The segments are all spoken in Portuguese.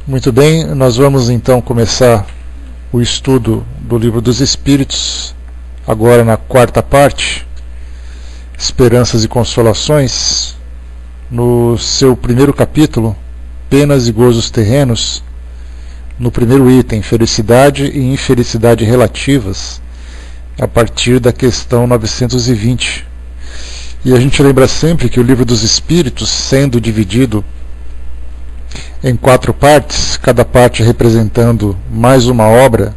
Muito bem, nós vamos então começar o estudo do Livro dos Espíritos, agora na quarta parte, Esperanças e Consolações, no seu primeiro capítulo, Penas e Gozos Terrenos, no primeiro item, Felicidade e Infelicidade Relativas, a partir da questão 920. E a gente lembra sempre que o Livro dos Espíritos, sendo dividido em 4 partes, cada parte representando mais uma obra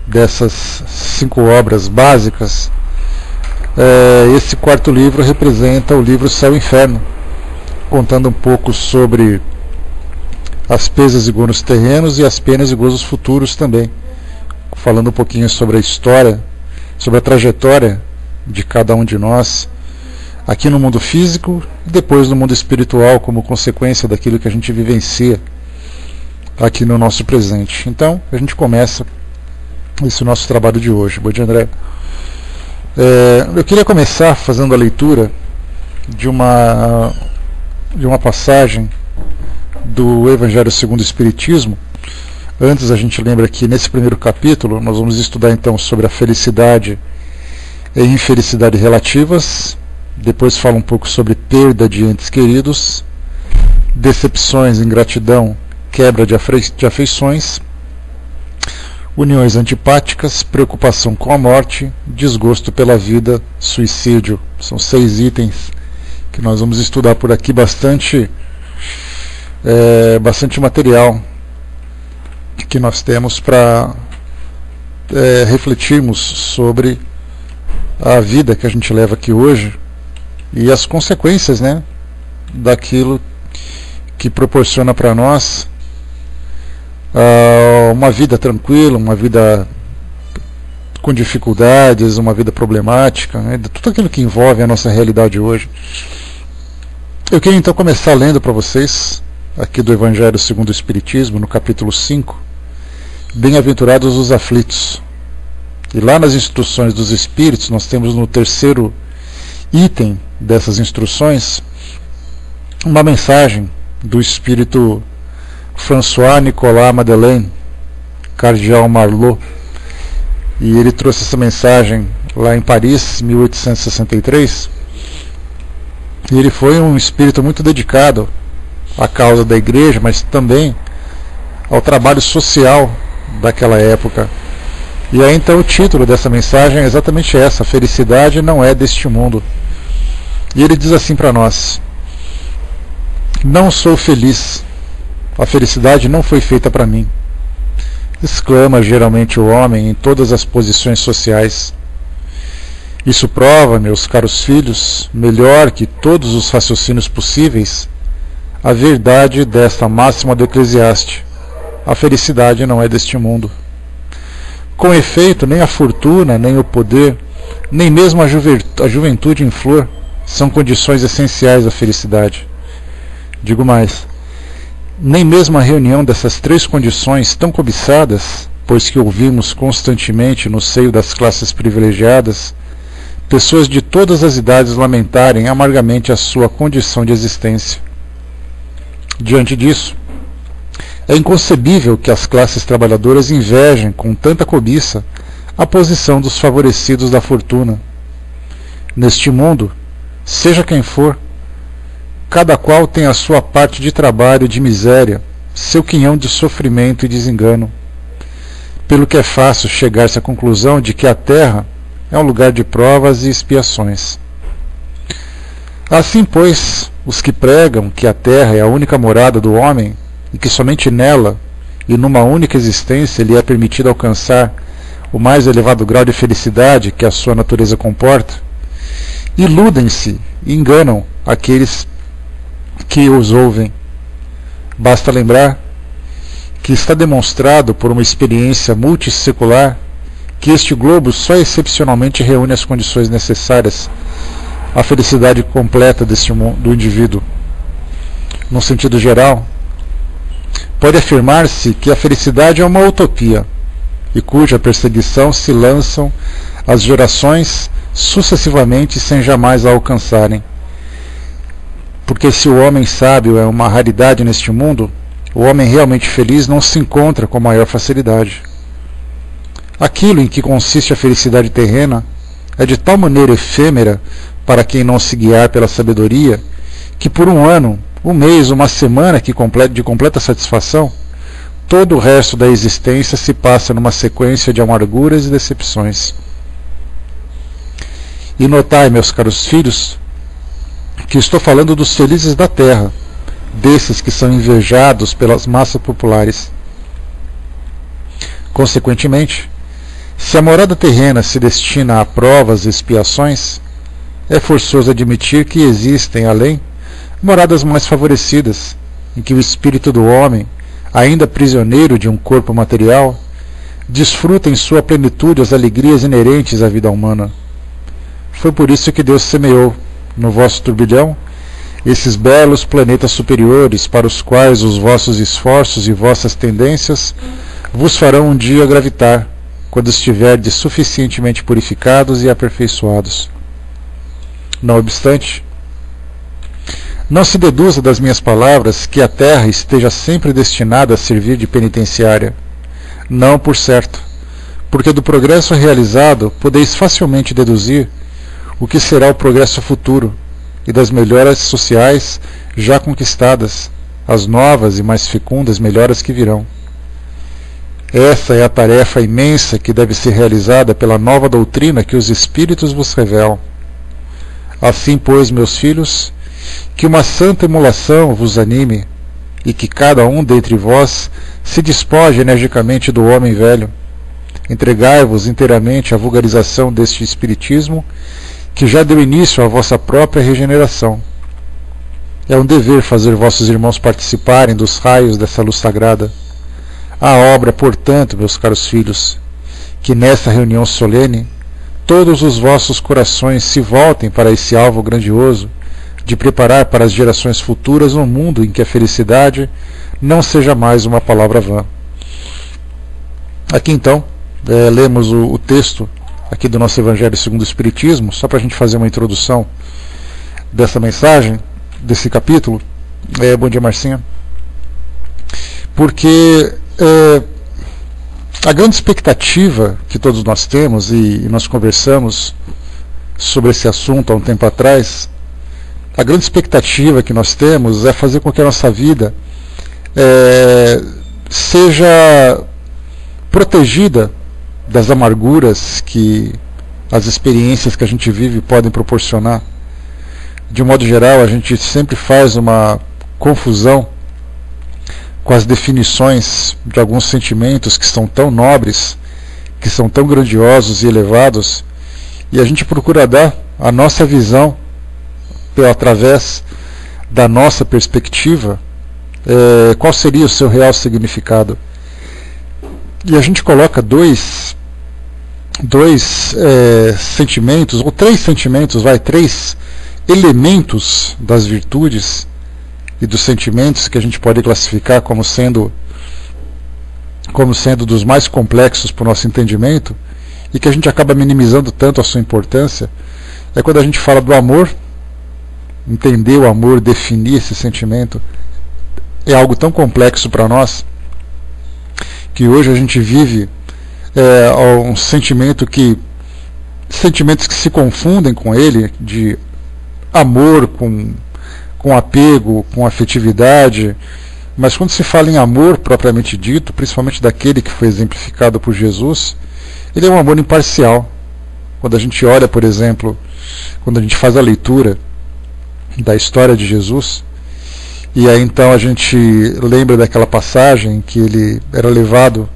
dessas 5 obras básicas, esse quarto livro representa o livro Céu e Inferno, contando um pouco sobre as pesas e gozos terrenos e as penas e gozos futuros também, falando um pouquinho sobre a história, sobre a trajetória de cada um de nós aqui no mundo físico e depois no mundo espiritual, como consequência daquilo que a gente vivencia aqui no nosso presente. Então, a gente começa esse nosso trabalho de hoje. Bom dia, André. Eu queria começar fazendo a leitura de uma passagem do Evangelho segundo o Espiritismo. Antes, a gente lembra que nesse primeiro capítulo nós vamos estudar então sobre a felicidade e infelicidade relativas. Depois fala um pouco sobre perda de entes queridos, decepções, ingratidão, quebra de afeições, uniões antipáticas, preocupação com a morte, desgosto pela vida, suicídio. São 6 itens que nós vamos estudar por aqui, bastante material que nós temos para refletirmos sobre a vida que a gente leva aqui hoje e as consequências, daquilo que proporciona para nós uma vida tranquila, uma vida com dificuldades, uma vida problemática, tudo aquilo que envolve a nossa realidade hoje. Eu queria então começar lendo para vocês aqui do Evangelho segundo o Espiritismo, no capítulo 5, Bem-aventurados os aflitos. E lá nas instruções dos Espíritos, nós temos no terceiro item dessas instruções uma mensagem do Espírito François Nicolas Madeleine, Cardeal Marlot, e ele trouxe essa mensagem lá em Paris, 1863, e ele foi um espírito muito dedicado à causa da igreja, mas também ao trabalho social daquela época. E aí então o título dessa mensagem é exatamente essa: a felicidade não é deste mundo. E ele diz assim para nós: não sou feliz, a felicidade não foi feita para mim, exclama geralmente o homem em todas as posições sociais. Isso prova, meus caros filhos, melhor que todos os raciocínios possíveis, a verdade desta máxima do Eclesiastes: a felicidade não é deste mundo. Com efeito, nem a fortuna, nem o poder, nem mesmo a juventude em flor são condições essenciais da felicidade. Digo mais, nem mesmo a reunião dessas 3 condições tão cobiçadas, pois que ouvimos constantemente no seio das classes privilegiadas, pessoas de todas as idades lamentarem amargamente a sua condição de existência. Diante disso, é inconcebível que as classes trabalhadoras invejem com tanta cobiça a posição dos favorecidos da fortuna. Neste mundo, seja quem for, cada qual tem a sua parte de trabalho e de miséria, seu quinhão de sofrimento e desengano, pelo que é fácil chegar-se à conclusão de que a terra é um lugar de provas e expiações. Assim, pois, os que pregam que a terra é a única morada do homem e que somente nela e numa única existência lhe é permitido alcançar o mais elevado grau de felicidade que a sua natureza comporta, iludem-se e enganam aqueles que os ouvem. Basta lembrar que está demonstrado por uma experiência multissecular que este globo só excepcionalmente reúne as condições necessárias à felicidade completa do indivíduo. No sentido geral, pode afirmar-se que a felicidade é uma utopia, e cuja perseguição se lançam as gerações sucessivamente sem jamais a alcançarem. Porque se o homem sábio é uma raridade neste mundo, O homem realmente feliz não se encontra com maior facilidade. Aquilo em que consiste a felicidade terrena é de tal maneira efêmera para quem não se guiar pela sabedoria, que por um ano, um mês, uma semana de completa satisfação, todo o resto da existência se passa numa sequência de amarguras e decepções. E notai, meus caros filhos, que estou falando dos felizes da terra, desses que são invejados pelas massas populares. Consequentemente, se a morada terrena se destina a provas e expiações, é forçoso admitir que existem, além, moradas mais favorecidas, em que o espírito do homem, ainda prisioneiro de um corpo material, desfruta em sua plenitude as alegrias inerentes à vida humana. Foi por isso que Deus semeou, no vosso turbilhão, esses belos planetas superiores para os quais os vossos esforços e vossas tendências vos farão um dia gravitar, quando estiverdes suficientemente purificados e aperfeiçoados. Não obstante, não se deduza das minhas palavras que a terra esteja sempre destinada a servir de penitenciária. Não, por certo, porque do progresso realizado podeis facilmente deduzir o que será o progresso futuro, e das melhoras sociais já conquistadas, as novas e mais fecundas melhoras que virão. Essa é a tarefa imensa que deve ser realizada pela nova doutrina que os Espíritos vos revelam. Assim, pois, meus filhos, que uma santa emulação vos anime, e que cada um dentre vós se despoje energicamente do homem velho. Entregai-vos inteiramente à vulgarização deste Espiritismo, que já deu início à vossa própria regeneração. É um dever fazer vossos irmãos participarem dos raios dessa luz sagrada. A obra, portanto, meus caros filhos, que nessa reunião solene todos os vossos corações se voltem para esse alvo grandioso de preparar para as gerações futuras um mundo em que a felicidade não seja mais uma palavra vã. Aqui então, lemos o texto aqui do nosso Evangelho segundo o Espiritismo, só para a gente fazer uma introdução dessa mensagem, desse capítulo. Bom dia, Marcinha. Porque a grande expectativa que todos nós temos, e nós conversamos sobre esse assunto há um tempo atrás, a grande expectativa que nós temos é fazer com que a nossa vida seja protegida das amarguras que as experiências que a gente vive podem proporcionar. De um modo geral, a gente sempre faz uma confusão com as definições de alguns sentimentos que são tão nobres, que são tão grandiosos e elevados, e a gente procura dar a nossa visão através da nossa perspectiva, qual seria o seu real significado. E a gente coloca dois sentimentos, ou três sentimentos, três elementos das virtudes e dos sentimentos que a gente pode classificar como sendo dos mais complexos para o nosso entendimento, e que a gente acaba minimizando tanto a sua importância. É quando a gente fala do amor. Entender o amor, definir esse sentimento, é algo tão complexo para nós, que hoje a gente vive um sentimentos que se confundem com ele, de amor com apego, com afetividade. Mas quando se fala em amor propriamente dito, principalmente daquele que foi exemplificado por Jesus, ele é um amor imparcial. Quando a gente olha, por exemplo, quando a gente faz a leitura da história de Jesus, e aí então a gente lembra daquela passagem que ele era levado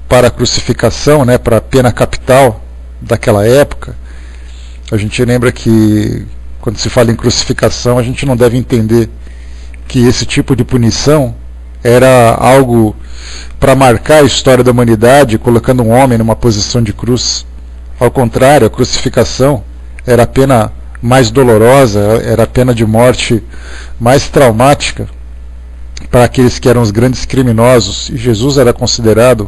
para a crucificação, para a pena capital daquela época. A gente lembra que quando se fala em crucificação, a gente não deve entender que esse tipo de punição era algo para marcar a história da humanidade, colocando um homem numa posição de cruz. Ao contrário, a crucificação era a pena mais dolorosa, era a pena de morte mais traumática para aqueles que eram os grandes criminosos. E Jesus era considerado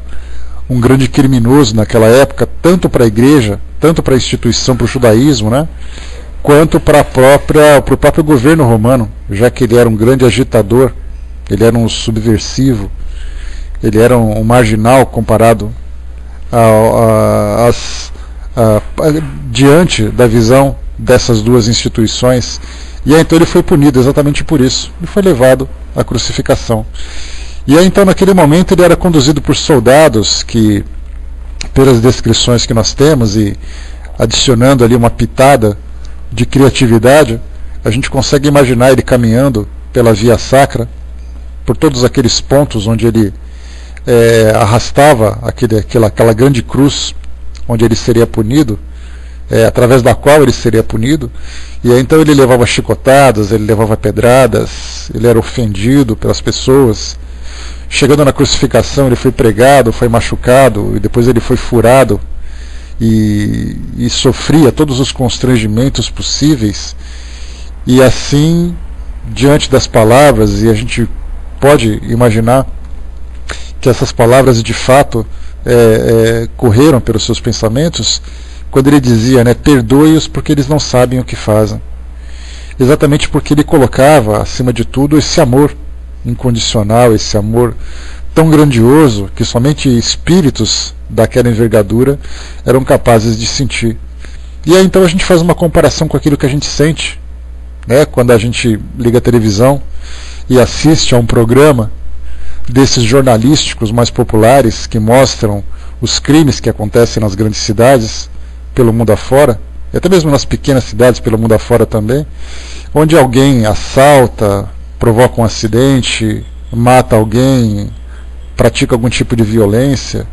um grande criminoso naquela época, tanto para a igreja, tanto para a instituição, para o judaísmo, quanto para o próprio governo romano, já que ele era um grande agitador ele era um subversivo, ele era um marginal comparado diante da visão dessas duas instituições. E aí então ele foi punido exatamente por isso, e foi levado à crucificação. E aí então naquele momento ele era conduzido por soldados que, pelas descrições que nós temos, e adicionando ali uma pitada de criatividade, a gente consegue imaginar ele caminhando pela via sacra, por todos aqueles pontos onde ele arrastava aquela grande cruz onde ele seria punido, através da qual ele seria punido. E aí então ele levava chicotadas, ele levava pedradas, ele era ofendido pelas pessoas. Chegando na crucificação, ele foi pregado, foi machucado, e depois ele foi furado e sofria todos os constrangimentos possíveis. E assim, diante das palavras, e a gente pode imaginar que essas palavras de fato correram pelos seus pensamentos, quando ele dizia, perdoe-os porque eles não sabem o que fazem. Exatamente porque ele colocava, acima de tudo, esse amor incondicional, esse amor tão grandioso que somente espíritos daquela envergadura eram capazes de sentir. E aí então a gente faz uma comparação com aquilo que a gente sente, quando a gente liga a televisão e assiste a um programa desses jornalísticos mais populares que mostram os crimes que acontecem nas grandes cidades pelo mundo afora, e até mesmo nas pequenas cidades pelo mundo afora também, onde alguém assalta, provoca um acidente, mata alguém, pratica algum tipo de violência,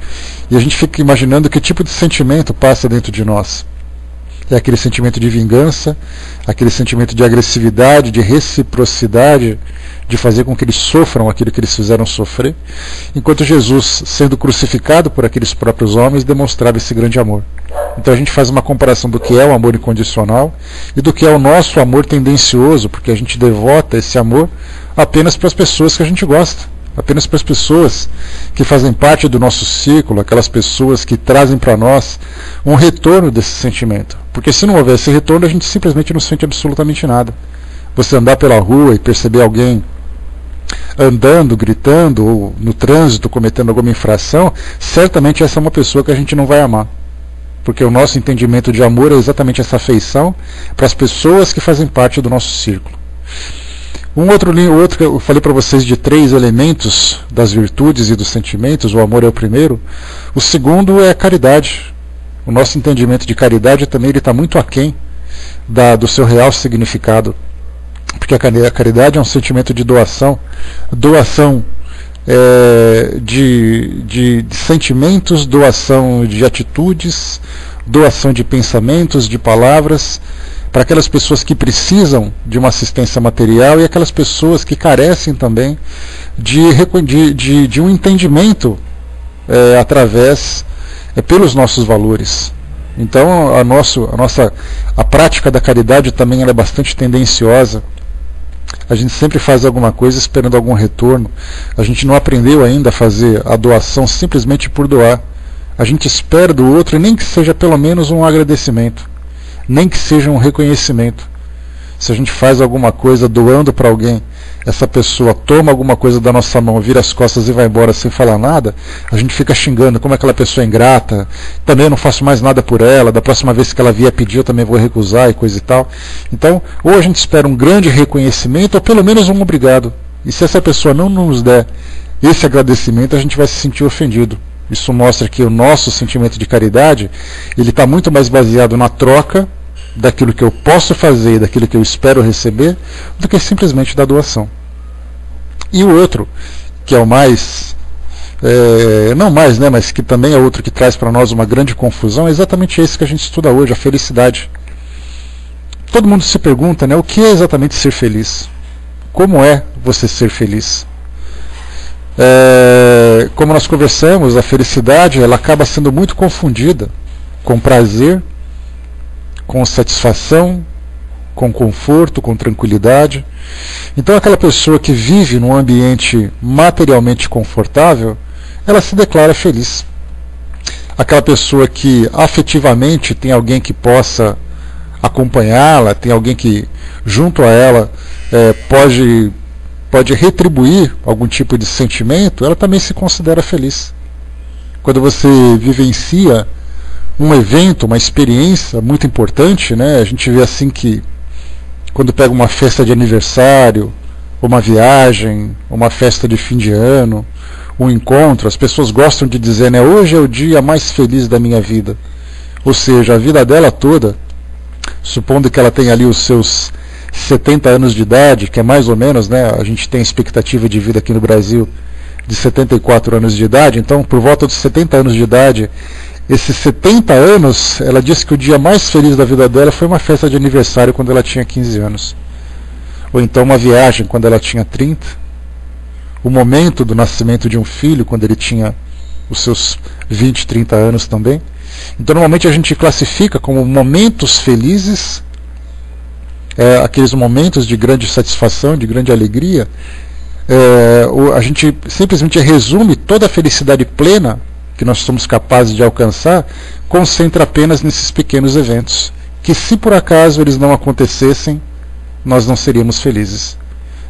e a gente fica imaginando que tipo de sentimento passa dentro de nós. É aquele sentimento de vingança, aquele sentimento de agressividade, de reciprocidade, de fazer com que eles sofram aquilo que eles fizeram sofrer, enquanto Jesus, sendo crucificado por aqueles próprios homens, demonstrava esse grande amor. Então a gente faz uma comparação do que é o amor incondicional e do que é o nosso amor tendencioso, porque a gente devota esse amor apenas para as pessoas que a gente gosta, apenas para as pessoas que fazem parte do nosso círculo, aquelas pessoas que trazem para nós um retorno desse sentimento. Porque se não houver esse retorno, a gente simplesmente não sente absolutamente nada. Você andar pela rua e perceber alguém andando, gritando, ou no trânsito cometendo alguma infração, certamente essa é uma pessoa que a gente não vai amar. Porque o nosso entendimento de amor é exatamente essa afeição para as pessoas que fazem parte do nosso círculo. Outro que eu falei para vocês de 3 elementos das virtudes e dos sentimentos, o amor é o primeiro. O segundo é a caridade. O nosso entendimento de caridade também está muito aquém do seu real significado. Porque a caridade é um sentimento de doação, de sentimentos, doação de atitudes, doação de pensamentos, de palavras, para aquelas pessoas que precisam de uma assistência material e aquelas pessoas que carecem também de um entendimento pelos nossos valores. Então a prática da caridade também é bastante tendenciosa. A gente sempre faz alguma coisa esperando algum retorno. A gente não aprendeu ainda a fazer a doação simplesmente por doar. A gente espera do outro, e nem que seja pelo menos um agradecimento, nem que seja um reconhecimento. Se a gente faz alguma coisa doando para alguém, essa pessoa toma alguma coisa da nossa mão, vira as costas e vai embora sem falar nada, a gente fica xingando como aquela pessoa é ingrata, também eu não faço mais nada por ela, da próxima vez que ela vier pedir eu também vou recusar e coisa e tal. Então, ou a gente espera um grande reconhecimento, ou pelo menos um obrigado. E se essa pessoa não nos der esse agradecimento, a gente vai se sentir ofendido. Isso mostra que o nosso sentimento de caridade, ele está muito mais baseado na troca daquilo que eu posso fazer e daquilo que eu espero receber, do que simplesmente da doação. E o outro, que é o mais, não mais, mas que também é outro que traz para nós uma grande confusão, é exatamente esse que a gente estuda hoje, a felicidade. Todo mundo se pergunta, o que é exatamente ser feliz? Como é você ser feliz? Como nós conversamos, a felicidade ela acaba sendo muito confundida com prazer, com satisfação, com conforto, com tranquilidade. Então aquela pessoa que vive num ambiente materialmente confortável, ela se declara feliz. Aquela pessoa que afetivamente tem alguém que possa acompanhá-la, tem alguém que junto a ela pode pode retribuir algum tipo de sentimento, ela também se considera feliz. Quando você vivencia um evento, uma experiência muito importante, né? A gente vê assim que quando pega uma festa de aniversário, uma viagem, uma festa de fim de ano, um encontro, as pessoas gostam de dizer, né, hoje é o dia mais feliz da minha vida. Ou seja, a vida dela toda, supondo que ela tenha ali os seus 70 anos de idade, que é mais ou menos, né, a gente tem expectativa de vida aqui no Brasil de 74 anos de idade, então por volta dos 70 anos de idade, esses 70 anos, ela disse que o dia mais feliz da vida dela foi uma festa de aniversário quando ela tinha 15 anos. Ou então uma viagem quando ela tinha 30. O momento do nascimento de um filho quando ele tinha os seus 20, 30 anos também. Então normalmente a gente classifica como momentos felizes, aqueles momentos de grande satisfação, de grande alegria. A gente simplesmente resume toda a felicidade plena que nós somos capazes de alcançar, concentra apenas nesses pequenos eventos, que se por acaso eles não acontecessem, nós não seríamos felizes.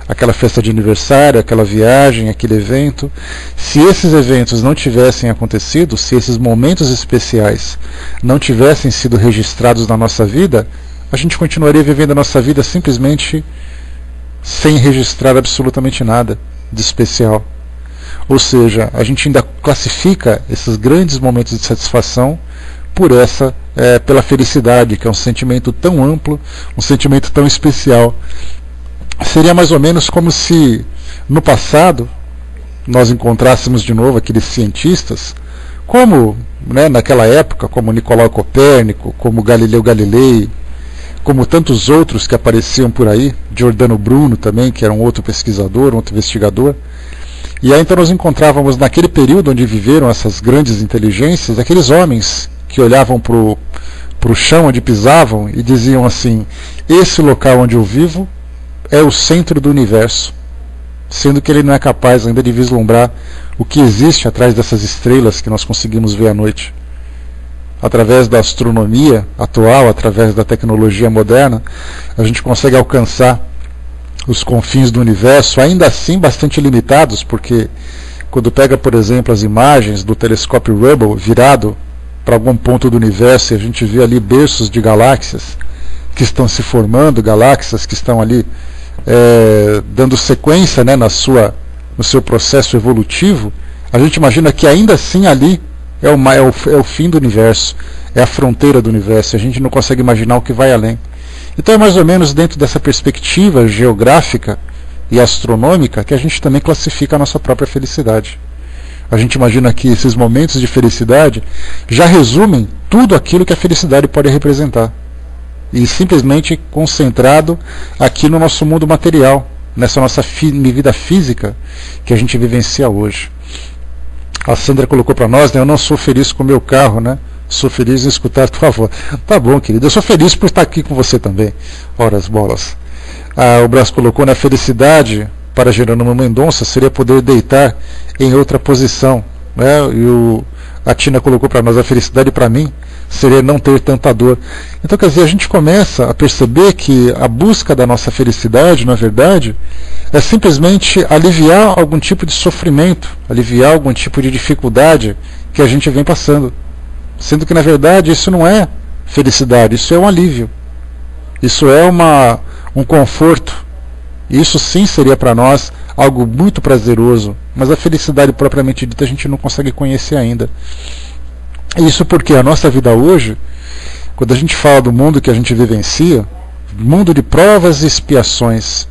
Aquela festa de aniversário, aquela viagem, aquele evento, se esses eventos não tivessem acontecido, se esses momentos especiais não tivessem sido registrados na nossa vida, a gente continuaria vivendo a nossa vida simplesmente sem registrar absolutamente nada de especial. Ou seja, a gente ainda classifica esses grandes momentos de satisfação pela felicidade, que é um sentimento tão amplo, um sentimento tão especial. Seria mais ou menos como se no passado nós encontrássemos de novo aqueles cientistas, como, né, naquela época, como Nicolau Copérnico, como Galileu Galilei, como tantos outros que apareciam por aí, Giordano Bruno também, que era um outro pesquisador, um outro investigador. E aí então nós encontrávamos naquele período onde viveram essas grandes inteligências, aqueles homens que olhavam para o chão onde pisavam e diziam assim, esse local onde eu vivo é o centro do universo, sendo que ele não é capaz ainda de vislumbrar o que existe atrás dessas estrelas que nós conseguimos ver à noite. Através da astronomia atual, através da tecnologia moderna, a gente consegue alcançar os confins do universo, ainda assim bastante limitados, porque quando pega, por exemplo, as imagens do telescópio Hubble virado para algum ponto do universo, e a gente vê ali berços de galáxias que estão se formando, galáxias que estão ali dando sequência, né, no seu processo evolutivo, a gente imagina que ainda assim ali é o fim do universo, é a fronteira do universo, a gente não consegue imaginar o que vai além. Então é mais ou menos dentro dessa perspectiva geográfica e astronômica que a gente também classifica a nossa própria felicidade. A gente imagina que esses momentos de felicidade já resumem tudo aquilo que a felicidade pode representar. E simplesmente concentrado aqui no nosso mundo material, nessa nossa vida física que a gente vivencia hoje. A Sandra colocou para nós, né, eu não sou feliz com o meu carro, né? Sou feliz em escutar, por favor. Tá bom, querido, eu sou feliz por estar aqui com você também. Ora as bolas. O Brás colocou, na felicidade para Jerônimo Mendonça seria poder deitar em outra posição, né? E a Tina colocou para nós, a felicidade para mim seria não ter tanta dor. Então, quer dizer, a gente começa a perceber que a busca da nossa felicidade, na verdade, é simplesmente aliviar algum tipo de sofrimento, aliviar algum tipo de dificuldade que a gente vem passando. Sendo que, na verdade, isso não é felicidade, isso é um alívio. Isso é um conforto. Isso sim seria para nós algo muito prazeroso, mas a felicidade propriamente dita a gente não consegue conhecer ainda. Isso porque a nossa vida hoje, quando a gente fala do mundo que a gente vivencia, mundo de provas e expiações,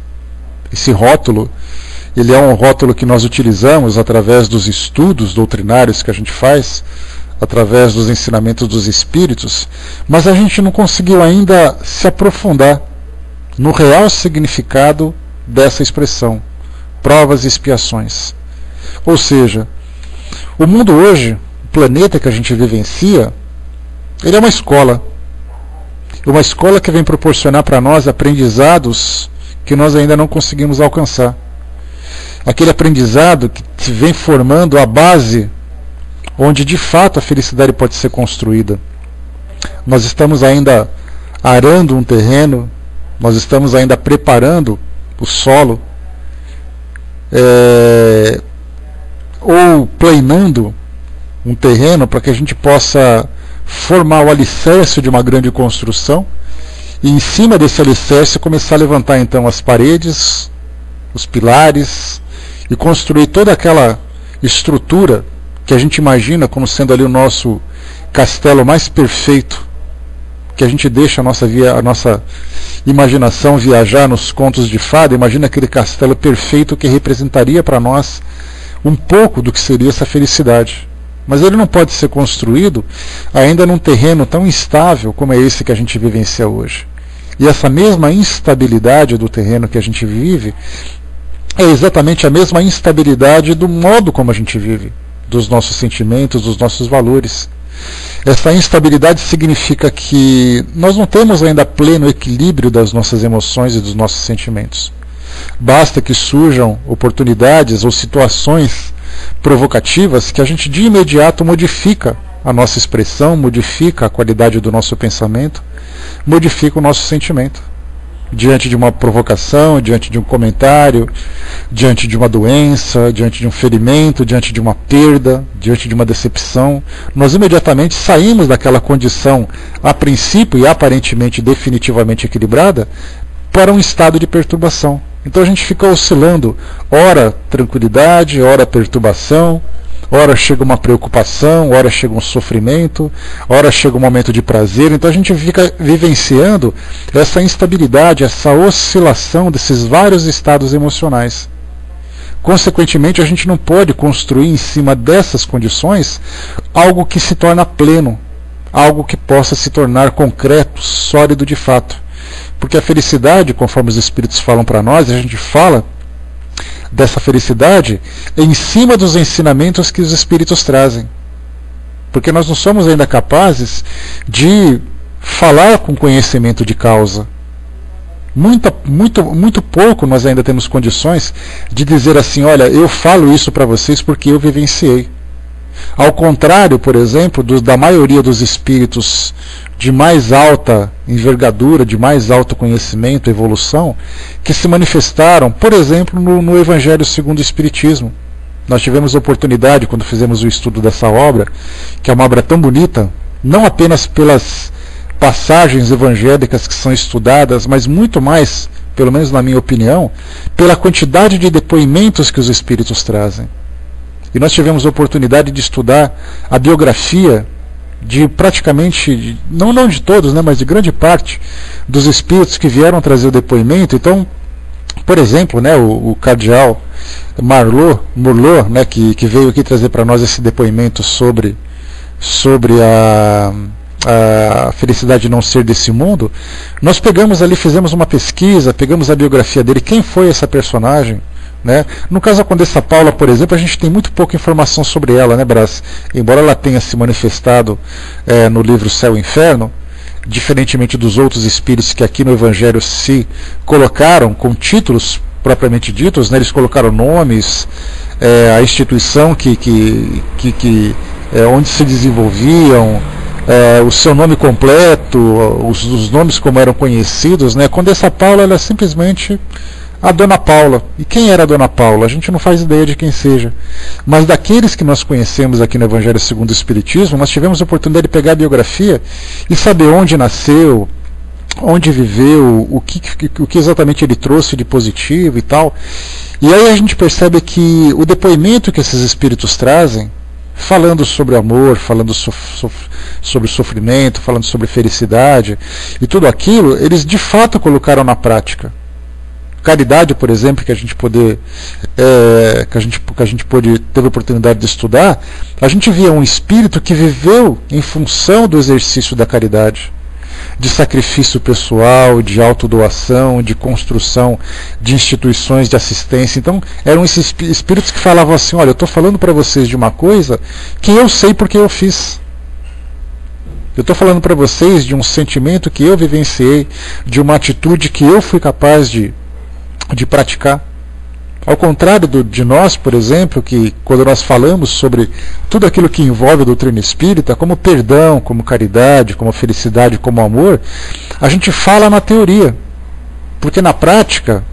esse rótulo, ele é um rótulo que nós utilizamos através dos estudos doutrinários que a gente faz, através dos ensinamentos dos espíritos, mas a gente não conseguiu ainda se aprofundar no real significado dessa expressão, provas e expiações. Ou seja, o mundo hoje, o planeta que a gente vivencia, ele é uma escola que vem proporcionar para nós aprendizados que nós ainda não conseguimos alcançar. Aquele aprendizado que vem formando a base onde de fato a felicidade pode ser construída. Nós estamos ainda arando um terreno, nós estamos ainda preparando o solo ou planando um terreno para que a gente possa formar o alicerce de uma grande construção, e em cima desse alicerce começar a levantar então as paredes, os pilares, e construir toda aquela estrutura que a gente imagina como sendo ali o nosso castelo mais perfeito, que a gente deixa a nossa imaginação viajar nos contos de fada. Imagina aquele castelo perfeito que representaria para nós um pouco do que seria essa felicidade. Mas ele não pode ser construído ainda num terreno tão instável como é esse que a gente vivencia hoje. E essa mesma instabilidade do terreno que a gente vive é exatamente a mesma instabilidade do modo como a gente vive, dos nossos sentimentos, dos nossos valores. Essa instabilidade significa que nós não temos ainda pleno equilíbrio das nossas emoções e dos nossos sentimentos. Basta que surjam oportunidades ou situações provocativas que a gente de imediato modifica a nossa expressão, modifica a qualidade do nosso pensamento, modifica o nosso sentimento. Diante de uma provocação, diante de um comentário, diante de uma doença, diante de um ferimento, diante de uma perda, diante de uma decepção, nós imediatamente saímos daquela condição, a princípio e aparentemente definitivamente equilibrada, para um estado de perturbação. Então a gente fica oscilando, ora tranquilidade, ora perturbação, ora chega uma preocupação, ora chega um sofrimento, ora chega um momento de prazer. Então a gente fica vivenciando essa instabilidade, essa oscilação desses vários estados emocionais. Consequentemente, a gente não pode construir em cima dessas condições algo que se torna pleno, algo que possa se tornar concreto, sólido de fato. Porque a felicidade, conforme os Espíritos falam para nós, a gente fala dessa felicidade em cima dos ensinamentos que os Espíritos trazem. Porque nós não somos ainda capazes de falar com conhecimento de causa. Muito pouco nós ainda temos condições de dizer assim, olha, eu falo isso para vocês porque eu vivenciei. Ao contrário, por exemplo, da maioria dos espíritos de mais alta envergadura, de mais alto conhecimento, evolução, que se manifestaram, por exemplo, no Evangelho segundo o Espiritismo. Nós tivemos a oportunidade, quando fizemos o estudo dessa obra, que é uma obra tão bonita, não apenas pelas passagens evangélicas que são estudadas, mas muito mais, pelo menos na minha opinião, pela quantidade de depoimentos que os espíritos trazem. E nós tivemos a oportunidade de estudar a biografia de praticamente, não de todos, né, mas de grande parte dos espíritos que vieram trazer o depoimento. Então, por exemplo, né, o cardeal Murlot, né, que veio aqui trazer para nós esse depoimento sobre a felicidade de não ser desse mundo. Nós pegamos ali, fizemos uma pesquisa, pegamos a biografia dele, quem foi essa personagem, né? No caso da Condessa Paula, por exemplo, a gente tem muito pouca informação sobre ela, né, Brás? Embora ela tenha se manifestado no livro Céu e Inferno, diferentemente dos outros espíritos que aqui no Evangelho se colocaram com títulos propriamente ditos, né? Eles colocaram nomes, a instituição onde se desenvolviam, o seu nome completo, os nomes como eram conhecidos, né? A Condessa Paula, ela é simplesmente a Dona Paula. E quem era a Dona Paula? A gente não faz ideia de quem seja. Mas daqueles que nós conhecemos aqui no Evangelho segundo o Espiritismo, nós tivemos a oportunidade de pegar a biografia e saber onde nasceu, onde viveu, o que exatamente ele trouxe de positivo e tal. E aí a gente percebe que o depoimento que esses espíritos trazem, falando sobre amor, falando sobre sofrimento, falando sobre felicidade e tudo aquilo, eles de fato colocaram na prática. Caridade, por exemplo, que a gente teve a oportunidade de estudar, a gente via um espírito que viveu em função do exercício da caridade, de sacrifício pessoal, de autodoação, de construção de instituições de assistência. Então eram esses espíritos que falavam assim, olha, eu estou falando para vocês de uma coisa que eu sei porque eu fiz. Eu estou falando para vocês de um sentimento que eu vivenciei, de uma atitude que eu fui capaz de praticar. Ao contrário de nós, por exemplo, que quando nós falamos sobre tudo aquilo que envolve a doutrina espírita, como perdão, como caridade, como felicidade, como amor, a gente fala na teoria. Porque na prática,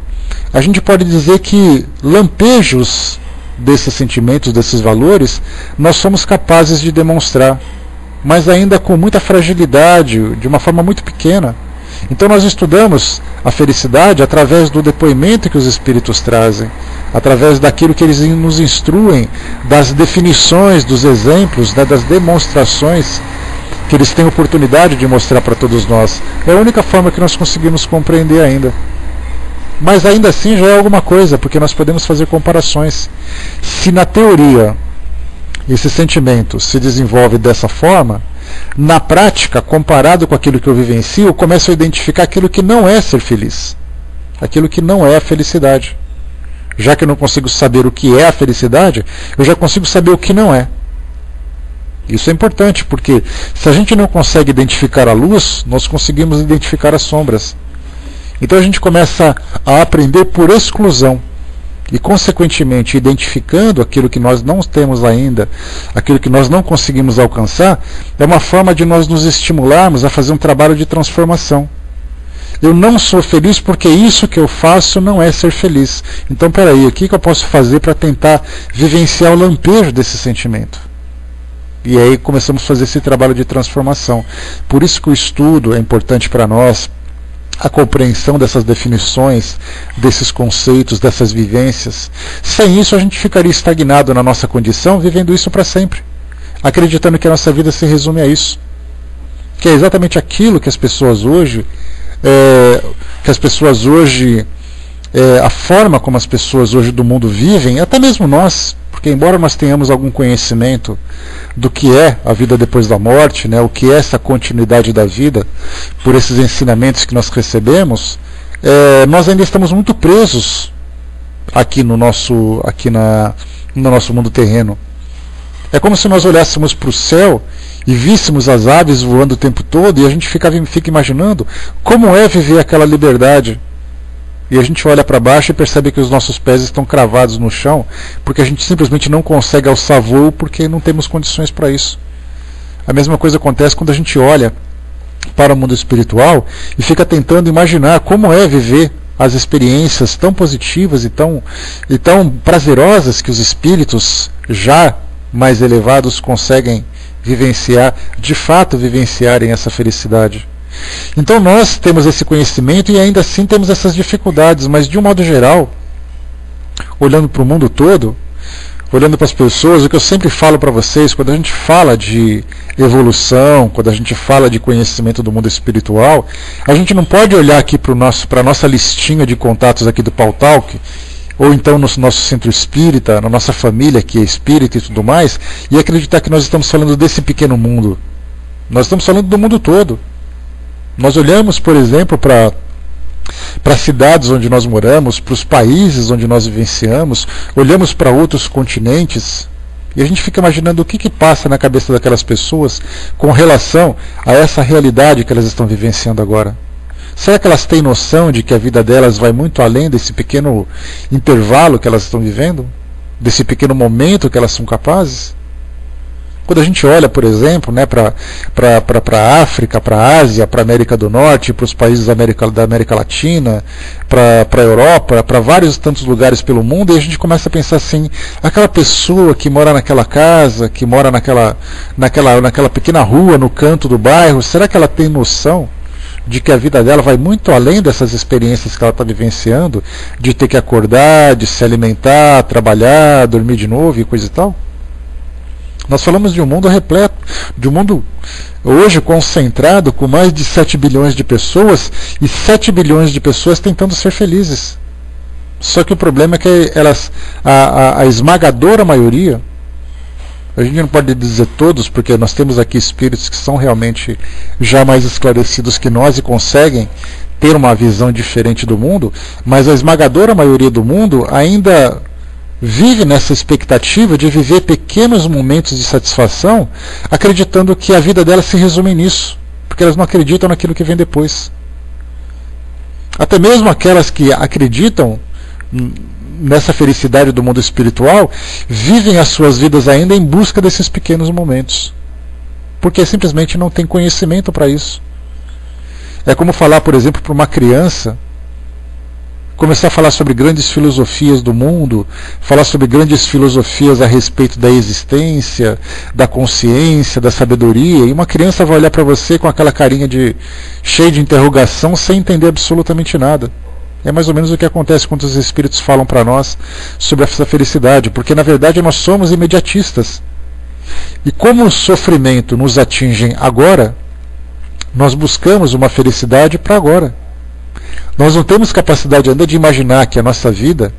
a gente pode dizer que lampejos desses sentimentos, desses valores, nós somos capazes de demonstrar, mas ainda com muita fragilidade, de uma forma muito pequena. Então nós estudamos a felicidade através do depoimento que os espíritos trazem, através daquilo que eles nos instruem, das definições, dos exemplos, né, das demonstrações que eles têm oportunidade de mostrar para todos nós. É a única forma que nós conseguimos compreender ainda. Mas ainda assim já é alguma coisa, porque nós podemos fazer comparações. Se na teoria esse sentimento se desenvolve dessa forma, na prática, comparado com aquilo que eu vivencio, eu começo a identificar aquilo que não é ser feliz, aquilo que não é a felicidade. Já que eu não consigo saber o que é a felicidade, eu já consigo saber o que não é. Isso é importante, porque se a gente não consegue identificar a luz, nós conseguimos identificar as sombras. Então a gente começa a aprender por exclusão. E, consequentemente, identificando aquilo que nós não temos ainda, aquilo que nós não conseguimos alcançar, é uma forma de nós nos estimularmos a fazer um trabalho de transformação. Eu não sou feliz porque isso que eu faço não é ser feliz. Então, peraí, o que eu posso fazer para tentar vivenciar o lampejo desse sentimento? E aí começamos a fazer esse trabalho de transformação. Por isso que o estudo é importante para nós, a compreensão dessas definições, desses conceitos, dessas vivências. Sem isso a gente ficaria estagnado na nossa condição, vivendo isso para sempre, acreditando que a nossa vida se resume a isso, que é exatamente aquilo que as pessoas hoje, a forma como as pessoas hoje do mundo vivem, até mesmo nós, porque embora nós tenhamos algum conhecimento do que é a vida depois da morte, né, o que é essa continuidade da vida, por esses ensinamentos que nós recebemos, nós ainda estamos muito presos aqui no nosso mundo terreno. É como se nós olhássemos para o céu e víssemos as aves voando o tempo todo e a gente fica imaginando como é viver aquela liberdade. E a gente olha para baixo e percebe que os nossos pés estão cravados no chão, porque a gente simplesmente não consegue alçar voo porque não temos condições para isso. A mesma coisa acontece quando a gente olha para o mundo espiritual e fica tentando imaginar como é viver as experiências tão positivas e tão prazerosas que os espíritos já mais elevados conseguem vivenciar, de fato vivenciarem essa felicidade. Então nós temos esse conhecimento e ainda assim temos essas dificuldades, mas de um modo geral, olhando para o mundo todo, olhando para as pessoas, o que eu sempre falo para vocês, quando a gente fala de evolução, quando a gente fala de conhecimento do mundo espiritual, a gente não pode olhar aqui para a nossa listinha de contatos aqui do Pautalk, ou então no nosso centro espírita, na nossa família que é espírita e tudo mais, e acreditar que nós estamos falando desse pequeno mundo. Nós estamos falando do mundo todo. Nós olhamos, por exemplo, para as cidades onde nós moramos, para os países onde nós vivenciamos, olhamos para outros continentes e a gente fica imaginando o que passa na cabeça daquelas pessoas com relação a essa realidade que elas estão vivenciando agora. Será que elas têm noção de que a vida delas vai muito além desse pequeno intervalo que elas estão vivendo? Desse pequeno momento que elas são capazes? Quando a gente olha, por exemplo, né, para a África, para a Ásia, para a América do Norte, para os países da América Latina, para a Europa, para vários tantos lugares pelo mundo, e a gente começa a pensar assim, aquela pessoa que mora naquela casa, que mora naquela pequena rua, no canto do bairro, será que ela tem noção de que a vida dela vai muito além dessas experiências que ela está vivenciando, de ter que acordar, de se alimentar, trabalhar, dormir de novo e coisa e tal? Nós falamos de um mundo repleto, de um mundo hoje concentrado com mais de 7 bilhões de pessoas e 7 bilhões de pessoas tentando ser felizes. Só que o problema é que a esmagadora maioria, a gente não pode dizer todos, porque nós temos aqui espíritos que são realmente já mais esclarecidos que nós e conseguem ter uma visão diferente do mundo, mas a esmagadora maioria do mundo ainda vive nessa expectativa de viver pequenos momentos de satisfação, acreditando que a vida delas se resume nisso, porque elas não acreditam naquilo que vem depois. Até mesmo aquelas que acreditam nessa felicidade do mundo espiritual, vivem as suas vidas ainda em busca desses pequenos momentos, porque simplesmente não tem conhecimento para isso. É como falar, por exemplo, para uma criança começar a falar sobre grandes filosofias do mundo, falar sobre grandes filosofias a respeito da existência, da consciência, da sabedoria, e uma criança vai olhar para você com aquela carinha cheia de interrogação, sem entender absolutamente nada. É mais ou menos o que acontece quando os espíritos falam para nós sobre essa felicidade, porque na verdade nós somos imediatistas. E como o sofrimento nos atinge agora, nós buscamos uma felicidade para agora. Nós não temos capacidade ainda de imaginar que a nossa vida,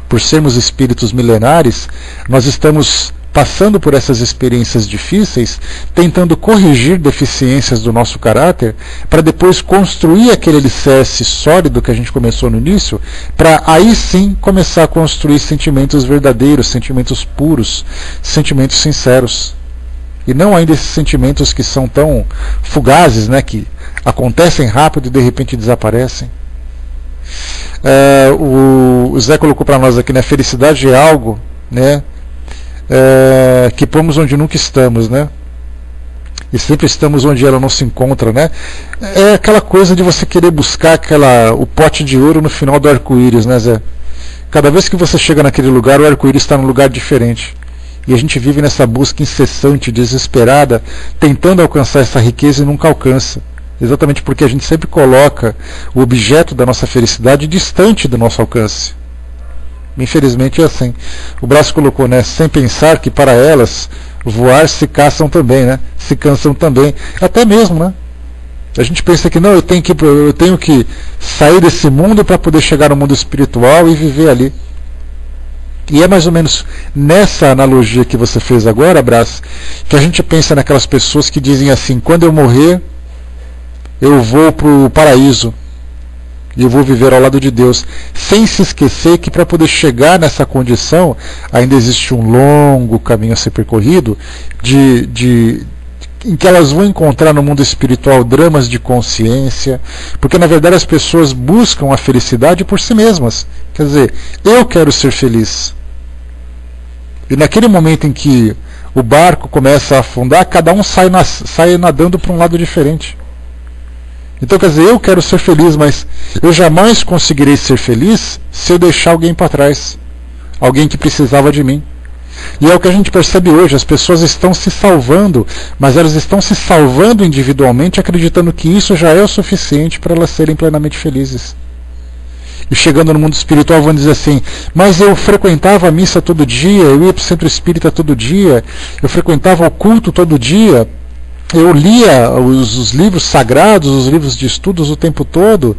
por sermos espíritos milenares, nós estamos passando por essas experiências difíceis, tentando corrigir deficiências do nosso caráter, para depois construir aquele alicerce sólido que a gente começou no início, para aí sim começar a construir sentimentos verdadeiros, sentimentos puros, sentimentos sinceros. E não ainda esses sentimentos que são tão fugazes, né, que acontecem rápido e de repente desaparecem. O Zé colocou para nós aqui, né, felicidade é algo, né, que pomos onde nunca estamos, né? E sempre estamos onde ela não se encontra, né? É aquela coisa de você querer buscar o pote de ouro no final do arco-íris, né, Zé? Cada vez que você chega naquele lugar, o arco-íris está num lugar diferente. E a gente vive nessa busca incessante, desesperada, tentando alcançar essa riqueza e nunca alcança. Exatamente porque a gente sempre coloca o objeto da nossa felicidade distante do nosso alcance. Infelizmente é assim. O Brás colocou, né, sem pensar que para elas voar se caçam também, né? Se cansam também. Até mesmo, né? A gente pensa que não, eu tenho que sair desse mundo para poder chegar no mundo espiritual e viver ali. E é mais ou menos nessa analogia que você fez agora, Brás, que a gente pensa naquelas pessoas que dizem assim: quando eu morrer, eu vou para o paraíso. E eu vou viver ao lado de Deus, sem se esquecer que para poder chegar nessa condição ainda existe um longo caminho a ser percorrido, em que elas vão encontrar no mundo espiritual dramas de consciência, porque na verdade as pessoas buscam a felicidade por si mesmas. Quer dizer, eu quero ser feliz. E naquele momento em que o barco começa a afundar, cada um sai nadando para um lado diferente. Então, quer dizer, eu quero ser feliz, mas eu jamais conseguirei ser feliz se eu deixar alguém para trás. Alguém que precisava de mim. E é o que a gente percebe hoje, as pessoas estão se salvando, mas elas estão se salvando individualmente, acreditando que isso já é o suficiente para elas serem plenamente felizes. E chegando no mundo espiritual vão dizer assim: mas eu frequentava a missa todo dia, eu ia para o centro espírita todo dia, eu frequentava o culto todo dia, eu lia os livros sagrados, os livros de estudos o tempo todo.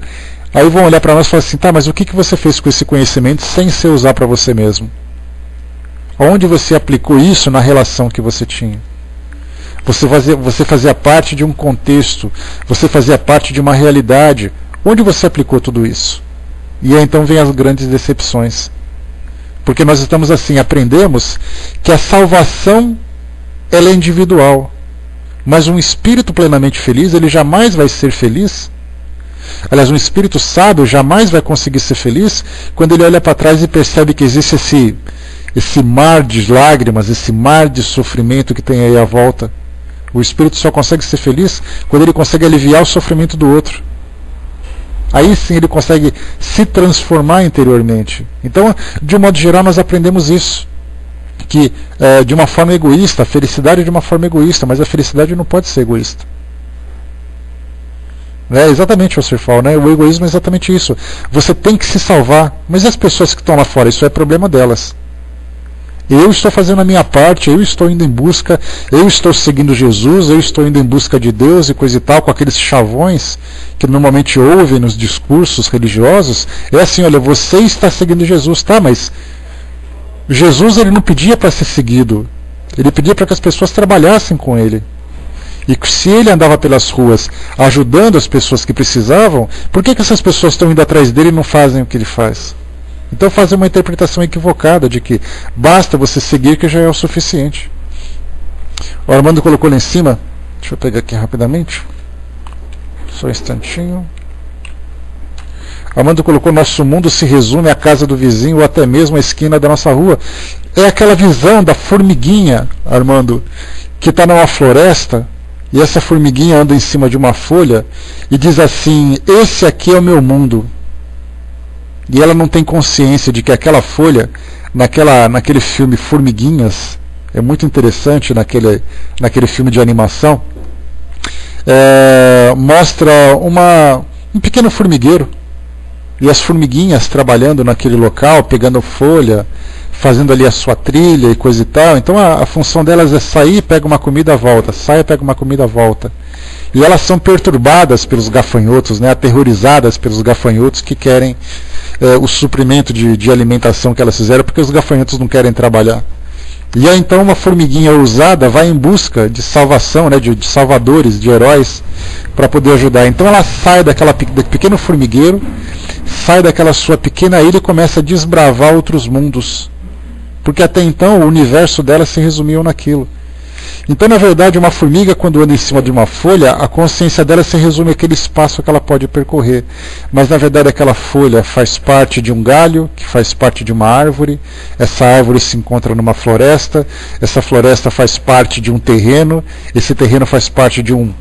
Aí vão olhar para nós e falar assim: tá, mas o que você fez com esse conhecimento sem se usar para você mesmo? Onde você aplicou isso na relação que você tinha? Você fazia parte de um contexto, você fazia parte de uma realidade. Onde você aplicou tudo isso? E aí então vem as grandes decepções. Porque nós estamos assim, aprendemos que a salvação ela é individual. Mas um espírito plenamente feliz, ele jamais vai ser feliz. Aliás, um espírito sábio jamais vai conseguir ser feliz quando ele olha para trás e percebe que existe esse mar de lágrimas, esse mar de sofrimento que tem aí à volta. O espírito só consegue ser feliz quando ele consegue aliviar o sofrimento do outro. Aí sim ele consegue se transformar interiormente. Então, de um modo geral, nós aprendemos isso. Que de uma forma egoísta, a felicidade é de uma forma egoísta, mas a felicidade não pode ser egoísta. É exatamente o Sirfal, né? O egoísmo é exatamente isso. Você tem que se salvar, mas e as pessoas que estão lá fora? Isso é problema delas. Eu estou fazendo a minha parte, eu estou indo em busca, eu estou seguindo Jesus, eu estou indo em busca de Deus e coisa e tal, com aqueles chavões que normalmente ouvem nos discursos religiosos. É assim: olha, você está seguindo Jesus, tá, mas Jesus ele não pedia para ser seguido, ele pedia para que as pessoas trabalhassem com ele. E se ele andava pelas ruas ajudando as pessoas que precisavam, por que essas pessoas estão indo atrás dele e não fazem o que ele faz? Então fazer uma interpretação equivocada de que basta você seguir que já é o suficiente. O Armando colocou lá em cima, deixa eu pegar aqui rapidamente, só um instantinho. Armando colocou: nosso mundo se resume à casa do vizinho ou até mesmo à esquina da nossa rua. É aquela visão da formiguinha, Armando, que está numa floresta e essa formiguinha anda em cima de uma folha e diz assim: esse aqui é o meu mundo. e ela não tem consciência de que aquela folha, naquele filme Formiguinhas, é muito interessante naquele filme de animação, mostra um pequeno formigueiro e as formiguinhas trabalhando naquele local, pegando folha, fazendo ali a sua trilha e coisa e tal. Então a função delas é sair, pega uma comida, volta, sai, pega uma comida, volta. E elas são perturbadas pelos gafanhotos, né, aterrorizadas pelos gafanhotos que querem o suprimento de alimentação que elas fizeram, porque os gafanhotos não querem trabalhar. E aí então uma formiguinha ousada vai em busca de salvação, né, de salvadores, de heróis, para poder ajudar. Então ela sai daquele pequeno formigueiro, sai daquela sua pequena ilha e começa a desbravar outros mundos. Porque até então o universo dela se resumiu naquilo. Então, na verdade, uma formiga, quando anda em cima de uma folha, a consciência dela se resume àquele espaço que ela pode percorrer. Mas, na verdade, aquela folha faz parte de um galho, que faz parte de uma árvore. Essa árvore se encontra numa floresta. Essa floresta faz parte de um terreno. Esse terreno faz parte de um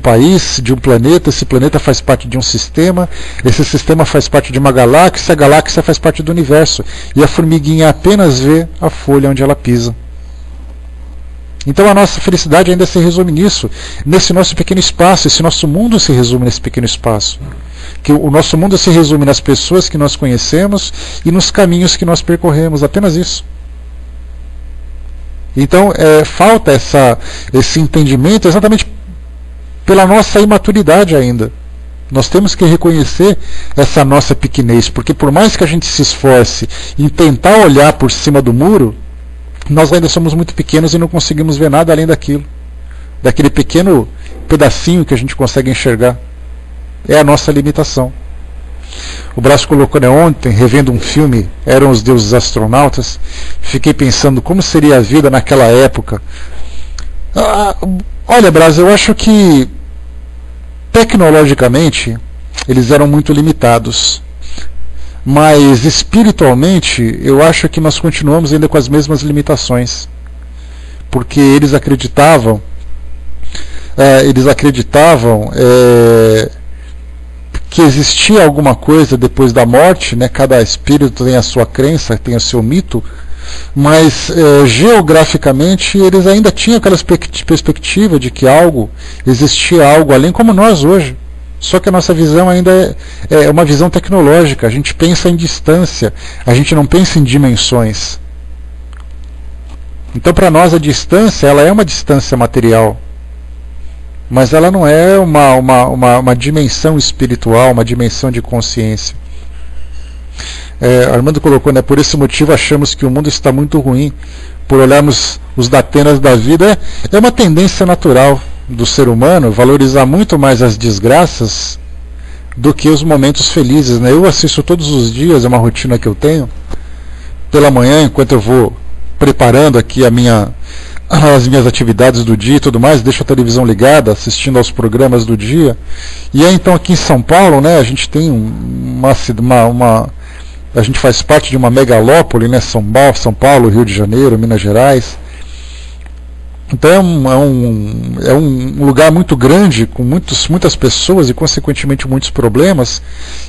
país, de um planeta. Esse planeta faz parte de um sistema. Esse sistema faz parte de uma galáxia. A galáxia faz parte do universo. E a formiguinha apenas vê a folha onde ela pisa. Então a nossa felicidade ainda se resume nisso, nesse nosso pequeno espaço. Esse nosso mundo se resume nesse pequeno espaço. Que o nosso mundo se resume nas pessoas que nós conhecemos e nos caminhos que nós percorremos, apenas isso. Então falta esse entendimento exatamente pela nossa imaturidade ainda. Nós temos que reconhecer essa nossa pequenez, porque por mais que a gente se esforce em tentar olhar por cima do muro, nós ainda somos muito pequenos e não conseguimos ver nada além daquele pequeno pedacinho que a gente consegue enxergar. É a nossa limitação. O Brás colocou, né, ontem, revendo um filme, Eram os Deuses Astronautas, fiquei pensando como seria a vida naquela época. Olha, Brás, eu acho que tecnologicamente eles eram muito limitados. Mas espiritualmente eu acho que nós continuamos ainda com as mesmas limitações, porque eles acreditavam que existia alguma coisa depois da morte, né? Cada espírito tem a sua crença, tem o seu mito, mas geograficamente eles ainda tinham aquela perspectiva de que existia algo além, como nós hoje. Só que a nossa visão ainda é uma visão tecnológica. A gente pensa em distância, a gente não pensa em dimensões. Então, para nós, a distância, ela é uma distância material, mas ela não é uma dimensão espiritual, uma dimensão de consciência. Armando colocou, né, por esse motivo achamos que o mundo está muito ruim, por olharmos os datenas da vida. É uma tendência natural do ser humano valorizar muito mais as desgraças do que os momentos felizes, né? Eu assisto todos os dias, é uma rotina que eu tenho, pela manhã, enquanto eu vou preparando aqui as minhas atividades do dia e tudo mais, deixo a televisão ligada, assistindo aos programas do dia. E aí então aqui em São Paulo, né, a gente tem a gente faz parte de uma megalópole, né, São Paulo, Rio de Janeiro, Minas Gerais. Então é um lugar muito grande, com muitas pessoas e consequentemente muitos problemas.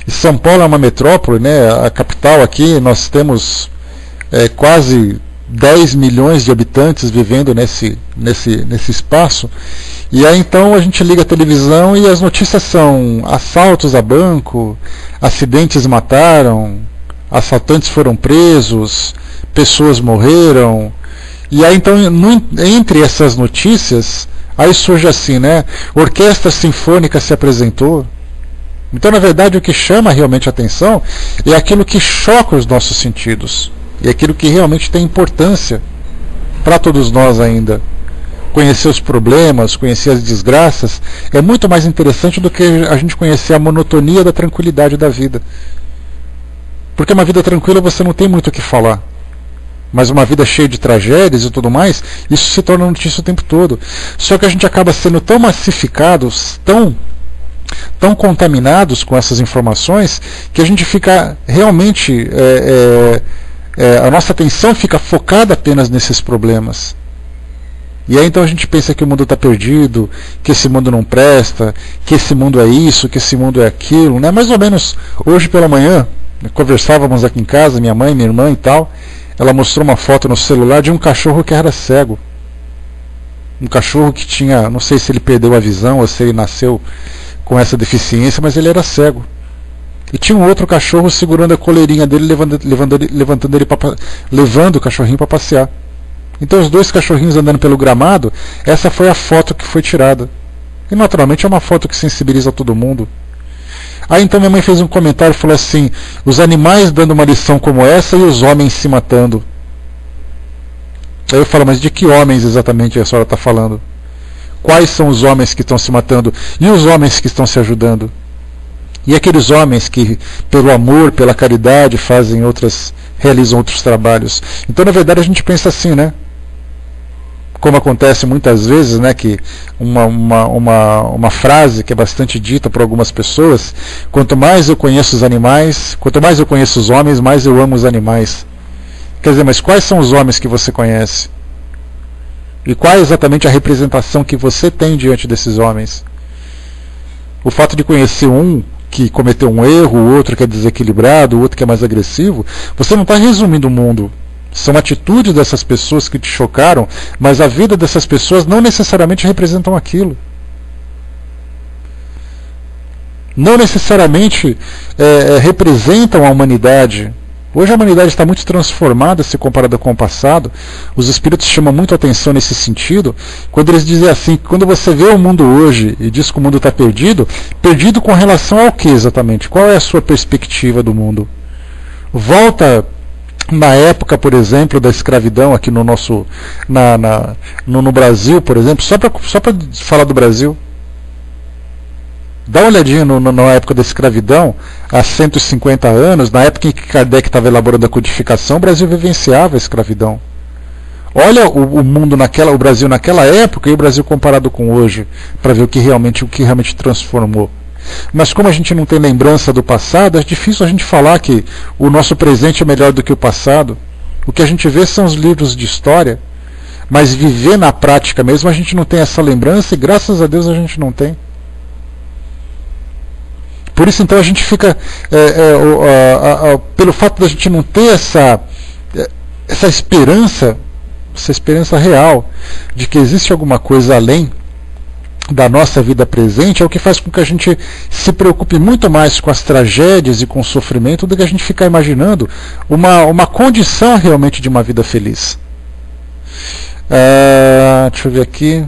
E São Paulo é uma metrópole, né? A capital aqui, nós temos quase 10 milhões de habitantes vivendo nesse espaço. E aí então a gente liga a televisão e as notícias são assaltos a banco, acidentes mataram, assaltantes foram presos, pessoas morreram. E aí então, entre essas notícias, aí surge assim, né? Orquestra Sinfônica se apresentou. Então, na verdade, o que chama realmente a atenção é aquilo que choca os nossos sentidos. E aquilo que realmente tem importância para todos nós ainda. Conhecer os problemas, conhecer as desgraças, é muito mais interessante do que a gente conhecer a monotonia da tranquilidade da vida. Porque uma vida tranquila você não tem muito o que falar. Mas uma vida cheia de tragédias e tudo mais, isso se torna notícia o tempo todo. Só que a gente acaba sendo tão massificados, tão contaminados com essas informações, que a gente fica realmente, a nossa atenção fica focada apenas nesses problemas. E aí então a gente pensa que o mundo está perdido, que esse mundo não presta, que esse mundo é isso, que esse mundo é aquilo, né? Mais ou menos hoje pela manhã, conversávamos aqui em casa, minha mãe, minha irmã e tal, ela mostrou uma foto no celular de um cachorro que era cego. Um cachorro que tinha, não sei se ele perdeu a visão ou se ele nasceu com essa deficiência, mas ele era cego. E tinha um outro cachorro segurando a coleirinha dele, levando o cachorrinho para passear. Então os dois cachorrinhos andando pelo gramado, essa foi a foto que foi tirada. E naturalmente é uma foto que sensibiliza todo mundo. Aí então minha mãe fez um comentário e falou assim: os animais dando uma lição como essa e os homens se matando. Aí eu falo, mas de que homens exatamente a senhora está falando? Quais são os homens que estão se matando? E os homens que estão se ajudando? E aqueles homens que, pelo amor, pela caridade, realizam outros trabalhos? Então, na verdade, a gente pensa assim, né? Como acontece muitas vezes, né? Que uma frase que é bastante dita por algumas pessoas: quanto mais eu conheço os animais, quanto mais eu conheço os homens, mais eu amo os animais. Quer dizer, mas quais são os homens que você conhece? E qual é exatamente a representação que você tem diante desses homens? O fato de conhecer um que cometeu um erro, o outro que é desequilibrado, o outro que é mais agressivo, você não está resumindo o mundo. São atitudes dessas pessoas que te chocaram, mas a vida dessas pessoas não necessariamente representam aquilo. Não necessariamente representam a humanidade. Hoje a humanidade está muito transformada se comparada com o passado. Os espíritos chamam muito a atenção nesse sentido, quando eles dizem assim: quando você vê o mundo hoje e diz que o mundo está perdido, perdido com relação ao que exatamente? Qual é a sua perspectiva do mundo? Volta na época, por exemplo, da escravidão aqui no Brasil, por exemplo, só para falar do Brasil. Dá uma olhadinha na época da escravidão, há 150 anos, na época em que Kardec estava elaborando a codificação, o Brasil vivenciava a escravidão. Olha o Brasil naquela época e o Brasil comparado com hoje, para ver o que realmente transformou. Mas como a gente não tem lembrança do passado, é difícil a gente falar que o nosso presente é melhor do que o passado. O que a gente vê são os livros de história, mas viver na prática mesmo a gente não tem essa lembrança e graças a Deus a gente não tem. Por isso então a gente fica, pelo fato de a gente não ter essa esperança real de que existe alguma coisa além da nossa vida presente, é o que faz com que a gente se preocupe muito mais com as tragédias e com o sofrimento do que a gente ficar imaginando uma condição realmente de uma vida feliz. Deixa eu ver aqui.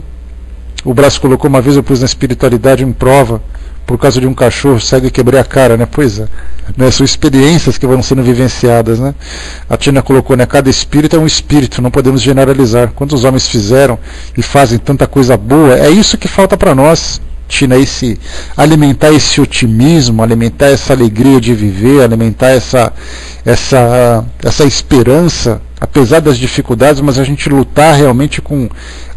O Brás colocou: uma vez eu pus na espiritualidade em prova por causa de um cachorro cego e quebrei a cara, né? Pois é. Né? São experiências que vão sendo vivenciadas, né? A Tina colocou, né? Cada espírito é um espírito, não podemos generalizar. Quantos homens fizeram e fazem tanta coisa boa? É isso que falta para nós, Tina, alimentar esse otimismo, alimentar essa alegria de viver, alimentar essa esperança, apesar das dificuldades, mas a gente lutar realmente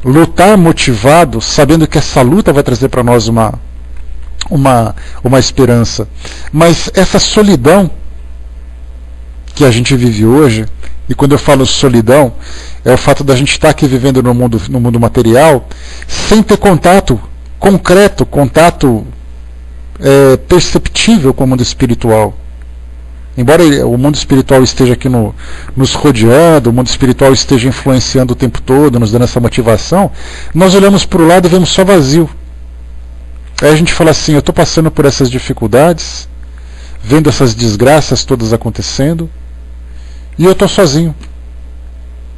lutar motivado, sabendo que essa luta vai trazer para nós uma esperança. Mas essa solidão que a gente vive hoje, e quando eu falo solidão, é o fato da gente estar aqui vivendo no mundo material, sem ter contato concreto, contato perceptível com o mundo espiritual. Embora o mundo espiritual esteja aqui nos rodeando, o mundo espiritual esteja influenciando o tempo todo, nos dando essa motivação, nós olhamos para o lado e vemos só vazio. Aí a gente fala assim: eu estou passando por essas dificuldades, vendo essas desgraças todas acontecendo, e eu estou sozinho.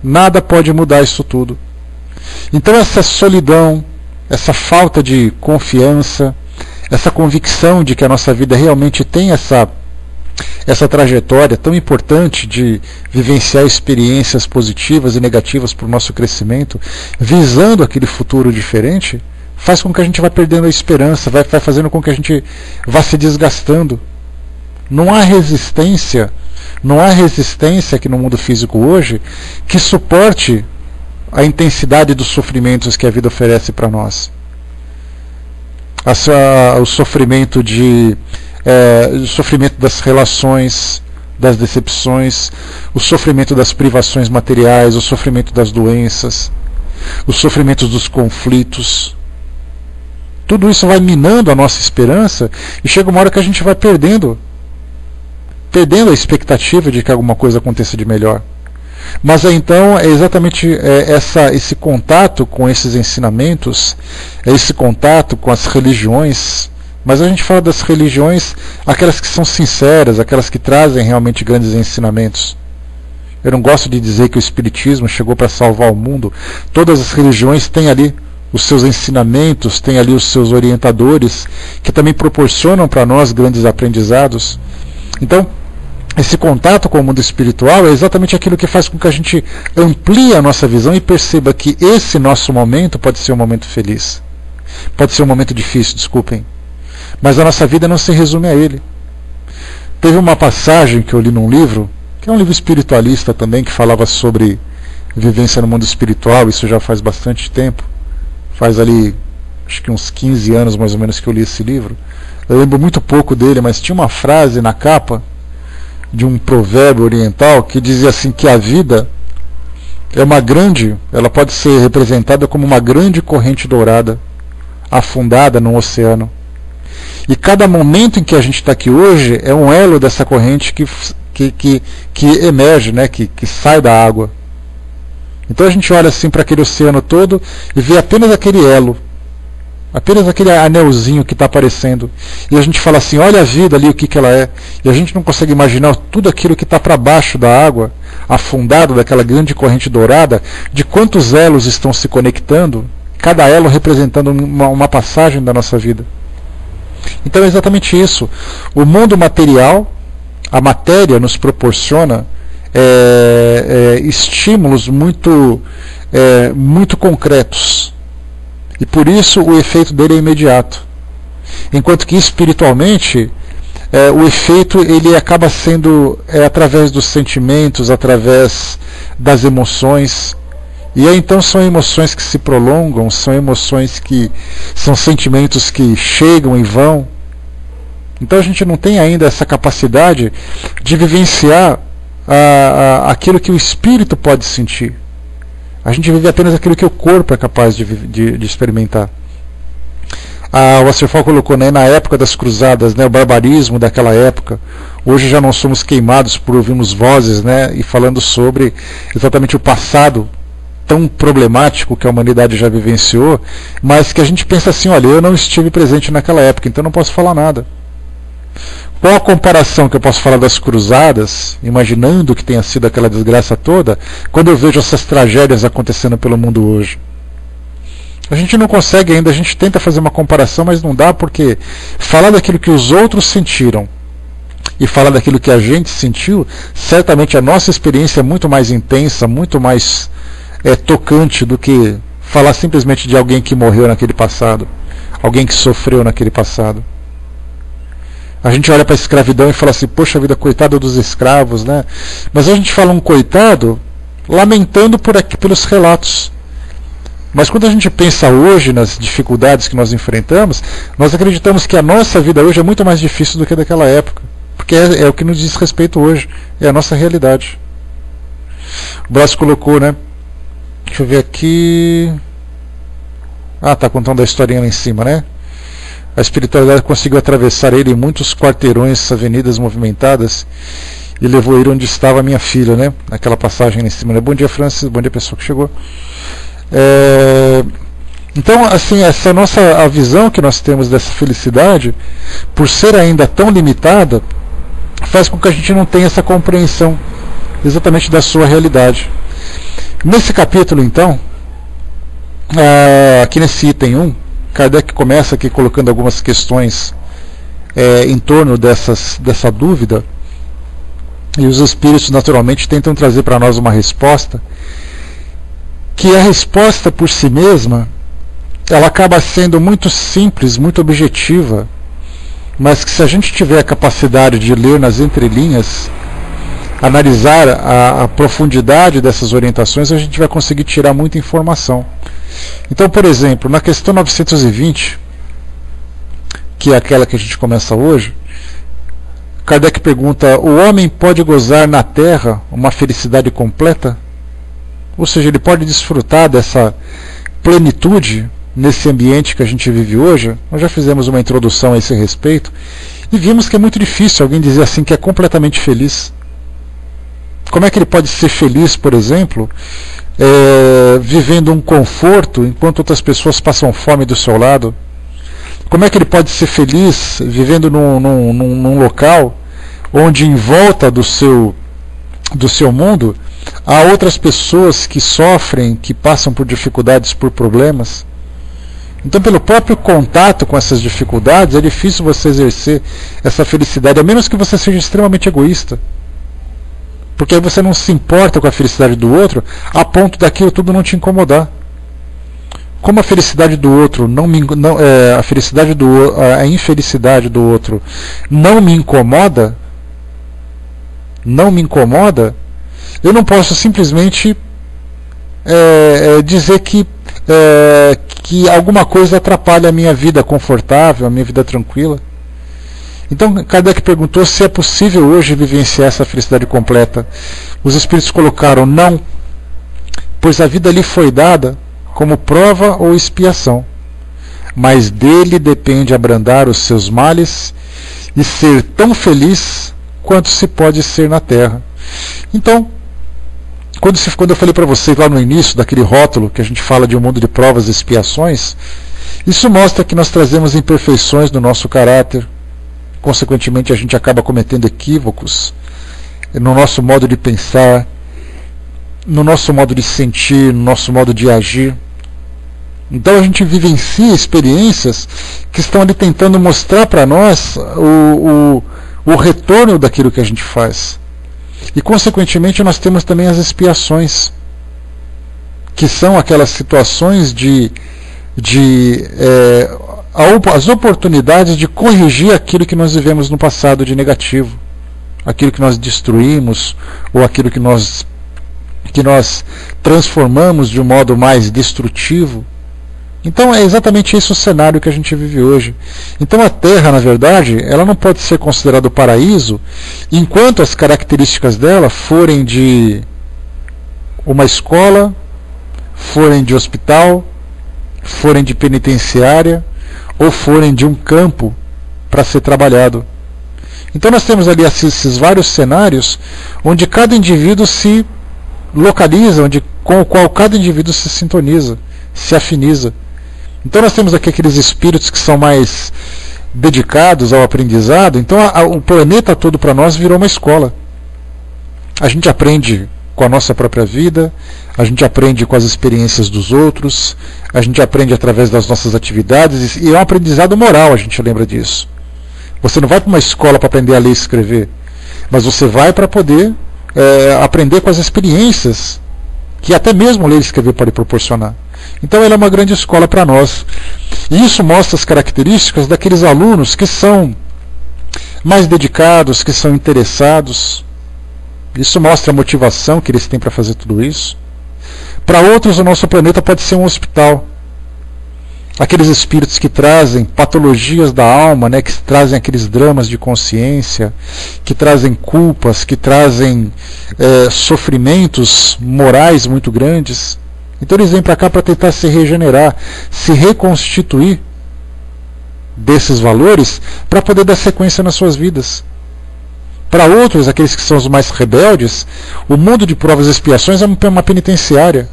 Nada pode mudar isso tudo. Então essa solidão, essa falta de confiança, essa convicção de que a nossa vida realmente tem essa trajetória tão importante de vivenciar experiências positivas e negativas para o nosso crescimento, visando aquele futuro diferente, faz com que a gente vá perdendo a esperança, vai fazendo com que a gente vá se desgastando. Não há resistência aqui no mundo físico hoje que suporte a intensidade dos sofrimentos que a vida oferece para nós. O sofrimento o sofrimento das relações, das decepções, o sofrimento das privações materiais, o sofrimento das doenças. os sofrimentos dos conflitos. Tudo isso vai minando a nossa esperança e chega uma hora que a gente vai perdendo a expectativa de que alguma coisa aconteça de melhor. Mas então é exatamente esse contato com esses ensinamentos, esse contato com as religiões, mas a gente fala das religiões, aquelas que são sinceras, aquelas que trazem realmente grandes ensinamentos. Eu não gosto de dizer que o Espiritismo chegou para salvar o mundo. Todas as religiões têm ali os seus ensinamentos, têm ali os seus orientadores, que também proporcionam para nós grandes aprendizados. Então, esse contato com o mundo espiritual é exatamente aquilo que faz com que a gente amplie a nossa visão e perceba que esse nosso momento pode ser um momento feliz. Pode ser um momento difícil, desculpem. Mas a nossa vida não se resume a ele. Teve uma passagem que eu li num livro, que é um livro espiritualista também, que falava sobre vivência no mundo espiritual. Isso já faz bastante tempo. Faz ali, acho que uns 15 anos mais ou menos que eu li esse livro. Eu lembro muito pouco dele, mas tinha uma frase na capa de um provérbio oriental que dizia assim, que a vida é ela pode ser representada como uma grande corrente dourada afundada no oceano. E cada momento em que a gente está aqui hoje é um elo dessa corrente que emerge, né, que sai da água. Então a gente olha assim para aquele oceano todo e vê apenas aquele elo, apenas aquele anelzinho que está aparecendo. E a gente fala assim, olha a vida ali, o que ela é. E a gente não consegue imaginar tudo aquilo que está para baixo da água, afundado daquela grande corrente dourada, de quantos elos estão se conectando, cada elo representando uma passagem da nossa vida. Então é exatamente isso. O mundo material, a matéria nos proporciona estímulos muito concretos. E por isso o efeito dele é imediato. Enquanto que espiritualmente, o efeito ele acaba sendo através dos sentimentos, através das emoções. E aí então são emoções que se prolongam, são emoções que são sentimentos que chegam e vão. Então a gente não tem ainda essa capacidade de vivenciar aquilo que o espírito pode sentir. A gente vive apenas aquilo que o corpo é capaz de experimentar. O Wasserfall colocou, né, na época das cruzadas, né, o barbarismo daquela época. Hoje já não somos queimados por ouvirmos vozes, né, e falando sobre exatamente o passado tão problemático que a humanidade já vivenciou, mas que a gente pensa assim, olha, eu não estive presente naquela época, então não posso falar nada. Qual a comparação que eu posso falar das cruzadas, imaginando que tenha sido aquela desgraça toda, quando eu vejo essas tragédias acontecendo pelo mundo hoje? A gente não consegue ainda, a gente tenta fazer uma comparação, mas não dá, porque falar daquilo que os outros sentiram e falar daquilo que a gente sentiu, certamente a nossa experiência é muito mais intensa, muito mais tocante do que falar simplesmente de alguém que morreu naquele passado, alguém que sofreu naquele passado. A gente olha para a escravidão e fala assim, poxa vida, coitado dos escravos, né? Mas a gente fala um coitado lamentando pelos relatos. Mas quando a gente pensa hoje nas dificuldades que nós enfrentamos, nós acreditamos que a nossa vida hoje é muito mais difícil do que daquela época. Porque é o que nos diz respeito hoje, é a nossa realidade. O Brás colocou, né? Deixa eu ver aqui. Tá contando a historinha lá em cima, né? A espiritualidade conseguiu atravessar ele em muitos quarteirões, avenidas movimentadas, e levou ele onde estava a minha filha, né? Naquela passagem lá em cima, né? Bom dia, Francis, bom dia, pessoa que chegou. Então, assim, a visão que nós temos dessa felicidade, por ser ainda tão limitada, faz com que a gente não tenha essa compreensão exatamente da sua realidade. Nesse capítulo, então, aqui nesse item 1, Kardec começa aqui colocando algumas questões em torno dessa dúvida, e os espíritos naturalmente tentam trazer para nós uma resposta, que a resposta por si mesma ela acaba sendo muito simples, muito objetiva, mas que se a gente tiver a capacidade de ler nas entrelinhas, analisar a profundidade dessas orientações, a gente vai conseguir tirar muita informação. Então, por exemplo, na questão 920, que é aquela que a gente começa hoje, Kardec pergunta, o homem pode gozar na Terra uma felicidade completa? ou seja, ele pode desfrutar dessa plenitude nesse ambiente que a gente vive hoje. Nós já fizemos uma introdução a esse respeito e vimos que é muito difícil alguém dizer assim que é completamente feliz. Como é que ele pode ser feliz, por exemplo, vivendo um conforto enquanto outras pessoas passam fome do seu lado? Como é que ele pode ser feliz vivendo num local onde em volta do seu mundo há outras pessoas que sofrem, que passam por dificuldades, por problemas? Então, pelo próprio contato com essas dificuldades, é difícil você exercer essa felicidade, a menos que você seja extremamente egoísta. Porque aí você não se importa com a felicidade do outro a ponto daquilo tudo não te incomodar. Como a felicidade do outro a infelicidade do outro não me incomoda, eu não posso simplesmente dizer que alguma coisa atrapalha a minha vida confortável, a minha vida tranquila. Então Kardec perguntou se é possível hoje vivenciar essa felicidade completa. Os espíritos colocaram não, pois a vida lhe foi dada como prova ou expiação, mas dele depende abrandar os seus males e ser tão feliz quanto se pode ser na terra. Então, quando eu falei para vocês lá no início daquele rótulo que a gente fala de um mundo de provas e expiações, isso mostra que nós trazemos imperfeições no nosso caráter. Consequentemente, a gente acaba cometendo equívocos no nosso modo de pensar, no nosso modo de sentir, no nosso modo de agir. Então a gente vivencia experiências que estão ali tentando mostrar para nós o retorno daquilo que a gente faz. E consequentemente nós temos também as expiações, que são aquelas situações as oportunidades de corrigir aquilo que nós vivemos no passado de negativo, aquilo que nós destruímos, ou aquilo que nós transformamos de um modo mais destrutivo. Então é exatamente esse o cenário que a gente vive hoje. Então a Terra, na verdade, ela não pode ser considerada o paraíso enquanto as características dela forem de uma escola, forem de hospital, forem de penitenciária, ou forem de um campo para ser trabalhado. Então nós temos ali esses vários cenários onde cada indivíduo se localiza, com o qual cada indivíduo se sintoniza, se afiniza. Então nós temos aqui aqueles espíritos que são mais dedicados ao aprendizado. Então o planeta todo para nós virou uma escola. A gente aprende com a nossa própria vida, a gente aprende com as experiências dos outros, a gente aprende através das nossas atividades, e é um aprendizado moral, a gente lembra disso. Você não vai para uma escola para aprender a ler e escrever, mas você vai para poder aprender com as experiências que até mesmo ler e escrever pode proporcionar. Então ela é uma grande escola para nós. E isso mostra as características daqueles alunos que são mais dedicados, que são interessados. Isso mostra a motivação que eles têm para fazer tudo isso. Para outros, o nosso planeta pode ser um hospital. Aqueles espíritos que trazem patologias da alma, que trazem aqueles dramas de consciência, que trazem culpas, que trazem sofrimentos morais muito grandes. Então eles vêm para cá para tentar se regenerar, se reconstituir desses valores para poder dar sequência nas suas vidas. Para outros, aqueles que são os mais rebeldes, o mundo de provas e expiações é uma penitenciária,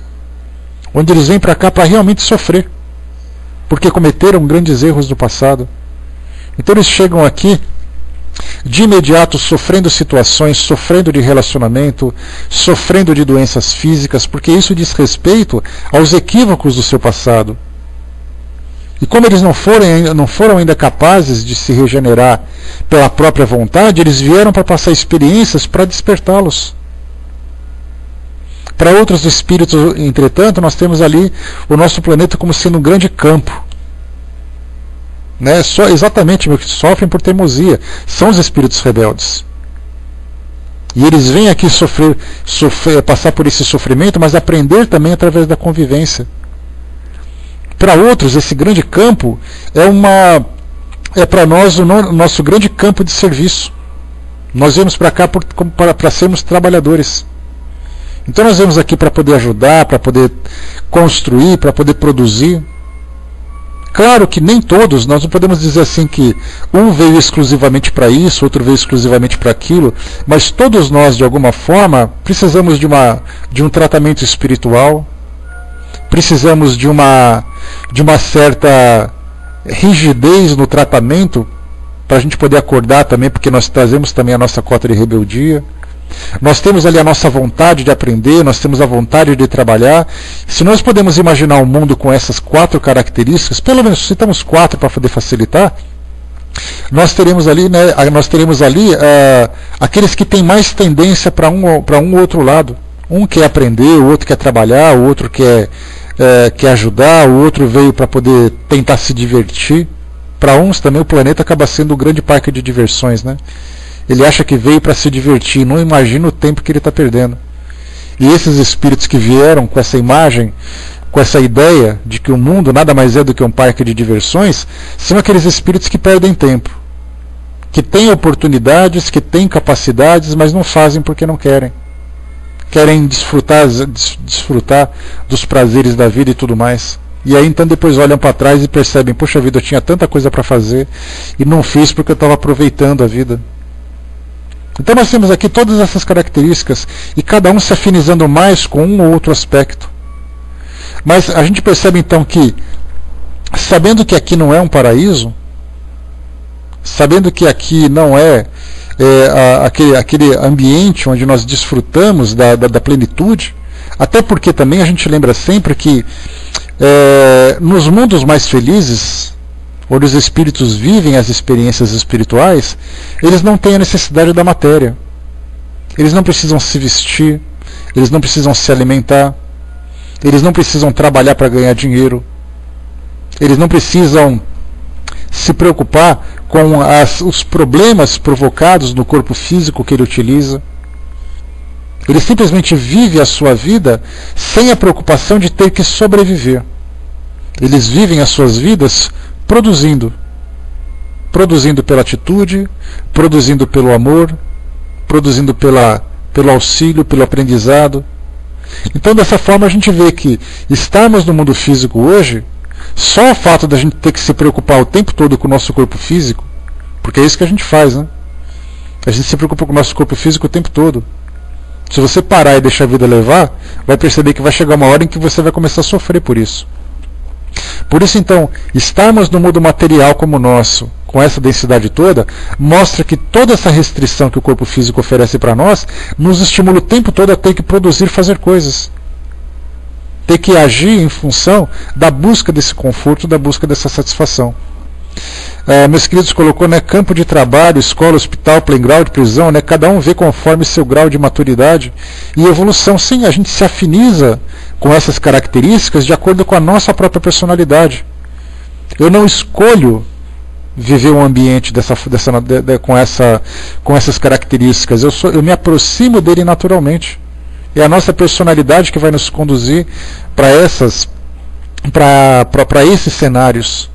onde eles vêm para cá para realmente sofrer, porque cometeram grandes erros no passado. Então eles chegam aqui de imediato sofrendo situações, sofrendo de relacionamento, sofrendo de doenças físicas, porque isso diz respeito aos equívocos do seu passado. E como eles não foram ainda capazes de se regenerar pela própria vontade, eles vieram para passar experiências para despertá-los. Para outros espíritos, entretanto, nós temos ali o nosso planeta como sendo um grande campo. Só exatamente o que sofrem por teimosia são os espíritos rebeldes. E eles vêm aqui passar por esse sofrimento, mas aprender também através da convivência. Para outros, esse grande campo é para nós o nosso grande campo de serviço. Nós viemos para cá para sermos trabalhadores. Então nós viemos aqui para poder ajudar, para poder construir, para poder produzir. Claro que nem todos, nós não podemos dizer assim que um veio exclusivamente para isso, outro veio exclusivamente para aquilo, mas todos nós, de alguma forma, precisamos de um tratamento espiritual, precisamos de uma certa rigidez no tratamento, para a gente poder acordar também, porque nós trazemos também a nossa cota de rebeldia. Nós temos ali a nossa vontade de aprender, nós temos a vontade de trabalhar. Se nós podemos imaginar um mundo com essas 4 características, pelo menos citamos 4 para poder facilitar, nós teremos ali, aqueles que têm mais tendência para um ou outro lado. Um quer aprender, o outro quer trabalhar, o outro quer ajudar, o outro veio para poder tentar se divertir. Para uns também o planeta acaba sendo um grande parque de diversões, né? Ele acha que veio para se divertir, não imagina o tempo que ele está perdendo. E esses espíritos que vieram com essa imagem, com essa ideia de que o mundo nada mais é do que um parque de diversões, são aqueles espíritos que perdem tempo, que têm oportunidades, que têm capacidades, mas não fazem porque não querem. Querem desfrutar dos prazeres da vida e tudo mais. E aí então depois olham para trás e percebem, poxa vida, eu tinha tanta coisa para fazer e não fiz porque eu estava aproveitando a vida. Então nós temos aqui todas essas características e cada um se afinizando mais com um ou outro aspecto. Mas a gente percebe então que, sabendo que aqui não é um paraíso, sabendo que aqui não é, aquele ambiente onde nós desfrutamos da plenitude, até porque também a gente lembra sempre que nos mundos mais felizes, onde os espíritos vivem as experiências espirituais, eles não têm a necessidade da matéria. Eles não precisam se vestir, eles não precisam se alimentar, eles não precisam trabalhar para ganhar dinheiro, eles não precisam se preocupar com os problemas provocados no corpo físico que ele utiliza. Ele simplesmente vive a sua vida sem a preocupação de ter que sobreviver. Eles vivem as suas vidas produzindo pela atitude, produzindo pelo amor, produzindo pelo auxílio, pelo aprendizado. Então dessa forma a gente vê que estarmos no mundo físico hoje, só o fato da gente ter que se preocupar o tempo todo com o nosso corpo físico, porque é isso que a gente faz, né? A gente se preocupa com o nosso corpo físico o tempo todo. Se você parar e deixar a vida levar, vai perceber que vai chegar uma hora em que você vai começar a sofrer por isso. Por isso então, estarmos no mundo material como o nosso, com essa densidade toda, mostra que toda essa restrição que o corpo físico oferece para nós, nos estimula o tempo todo a ter que produzir, fazer coisas. Ter que agir em função da busca desse conforto, da busca dessa satisfação. Meus queridos, colocou, né, campo de trabalho, escola, hospital, playground, prisão, né, cada um vê conforme seu grau de maturidade e evolução. Sim, a gente se afiniza com essas características de acordo com a nossa própria personalidade. Eu não escolho viver um ambiente com essas características, eu me aproximo dele naturalmente. É a nossa personalidade que vai nos conduzir para esses cenários.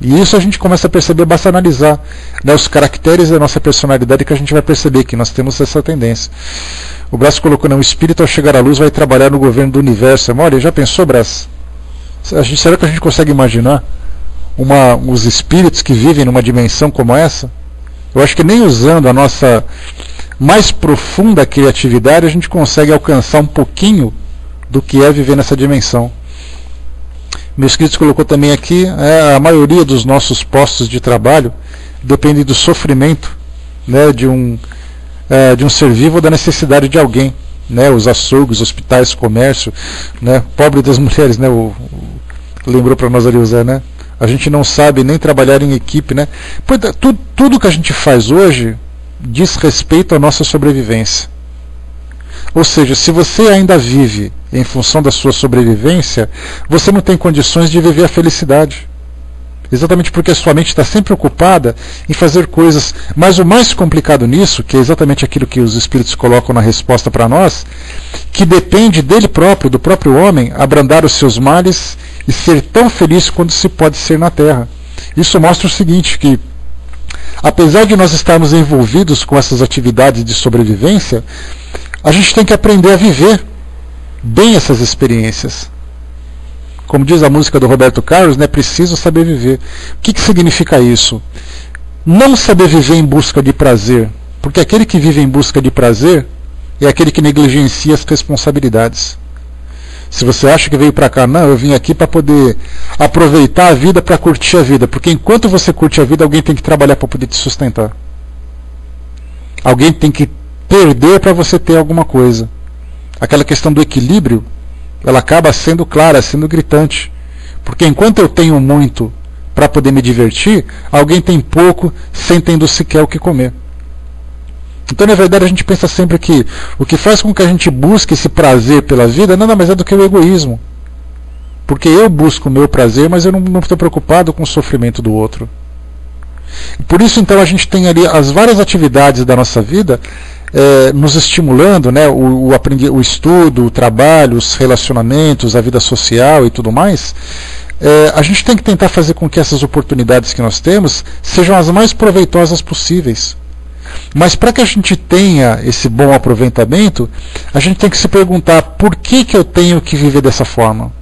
E isso a gente começa a perceber, basta analisar, né, os caracteres da nossa personalidade, que a gente vai perceber que nós temos essa tendência. O Brás colocou, não, o espírito ao chegar à luz vai trabalhar no governo do universo. Olha, já pensou, Brás? Será que a gente consegue imaginar os espíritos que vivem numa dimensão como essa? Eu acho que nem usando a nossa mais profunda criatividade a gente consegue alcançar um pouquinho do que é viver nessa dimensão. Meus queridos, colocou também aqui, a maioria dos nossos postos de trabalho depende do sofrimento, né, de um ser vivo ou da necessidade de alguém, né, os açougues, hospitais, comércio, né, pobre das mulheres, né, lembrou para nós ali o Zé, né, a gente não sabe nem trabalhar em equipe, né, tudo que a gente faz hoje diz respeito à nossa sobrevivência. Ou seja, se você ainda vive em função da sua sobrevivência, você não tem condições de viver a felicidade. Exatamente porque a sua mente está sempre ocupada em fazer coisas. Mas o mais complicado nisso, que é exatamente aquilo que os espíritos colocam na resposta para nós, que depende dele próprio, do próprio homem, abrandar os seus males e ser tão feliz quanto se pode ser na Terra. Isso mostra o seguinte, que apesar de nós estarmos envolvidos com essas atividades de sobrevivência, a gente tem que aprender a viver bem essas experiências. Como diz a música do Roberto Carlos, né, preciso saber viver. O que significa isso? Não saber viver em busca de prazer, porque aquele que vive em busca de prazer é aquele que negligencia as responsabilidades. Se você acha que veio para cá, não, eu vim aqui para poder aproveitar a vida, para curtir a vida, porque enquanto você curte a vida, alguém tem que trabalhar para poder te sustentar. Alguém tem que perder para você ter alguma coisa. Aquela questão do equilíbrio, ela acaba sendo clara, sendo gritante. Porque enquanto eu tenho muito para poder me divertir, alguém tem pouco sem tendo sequer o que comer. Então, na verdade, a gente pensa sempre que o que faz com que a gente busque esse prazer pela vida nada mais é do que o egoísmo. Porque eu busco o meu prazer, mas eu não estou preocupado com o sofrimento do outro. Por isso, então, a gente tem ali as várias atividades da nossa vida nos estimulando, né, o estudo, o trabalho, os relacionamentos, a vida social e tudo mais. A gente tem que tentar fazer com que essas oportunidades que nós temos sejam as mais proveitosas possíveis. Mas para que a gente tenha esse bom aproveitamento, a gente tem que se perguntar por que eu tenho que viver dessa forma.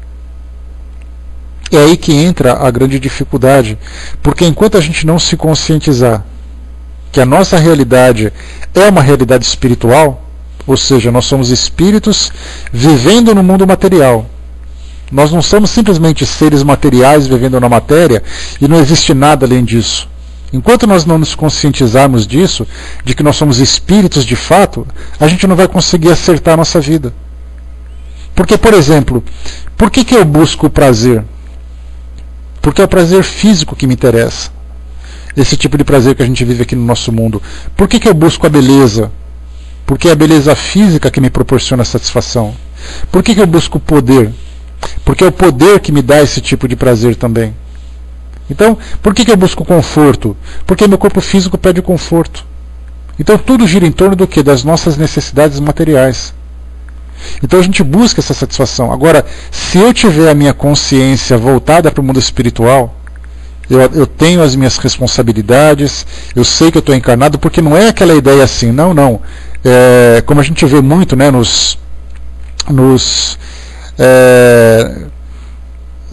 É aí que entra a grande dificuldade, porque enquanto a gente não se conscientizar que a nossa realidade é uma realidade espiritual, ou seja, nós somos espíritos vivendo no mundo material. Nós não somos simplesmente seres materiais vivendo na matéria e não existe nada além disso. Enquanto nós não nos conscientizarmos disso, de que nós somos espíritos de fato, a gente não vai conseguir acertar a nossa vida. Porque, por exemplo, por que eu busco o prazer? Porque é o prazer físico que me interessa. Esse tipo de prazer que a gente vive aqui no nosso mundo. Por que eu busco a beleza? Porque é a beleza física que me proporciona satisfação. Por que eu busco o poder? Porque é o poder que me dá esse tipo de prazer também. Então, por que eu busco conforto? Porque meu corpo físico pede conforto. Então tudo gira em torno do quê? Das nossas necessidades materiais. Então a gente busca essa satisfação. Agora, se eu tiver a minha consciência voltada para o mundo espiritual, eu tenho as minhas responsabilidades, eu sei que eu estou encarnado, porque não é aquela ideia assim, não. Como a gente vê muito, né,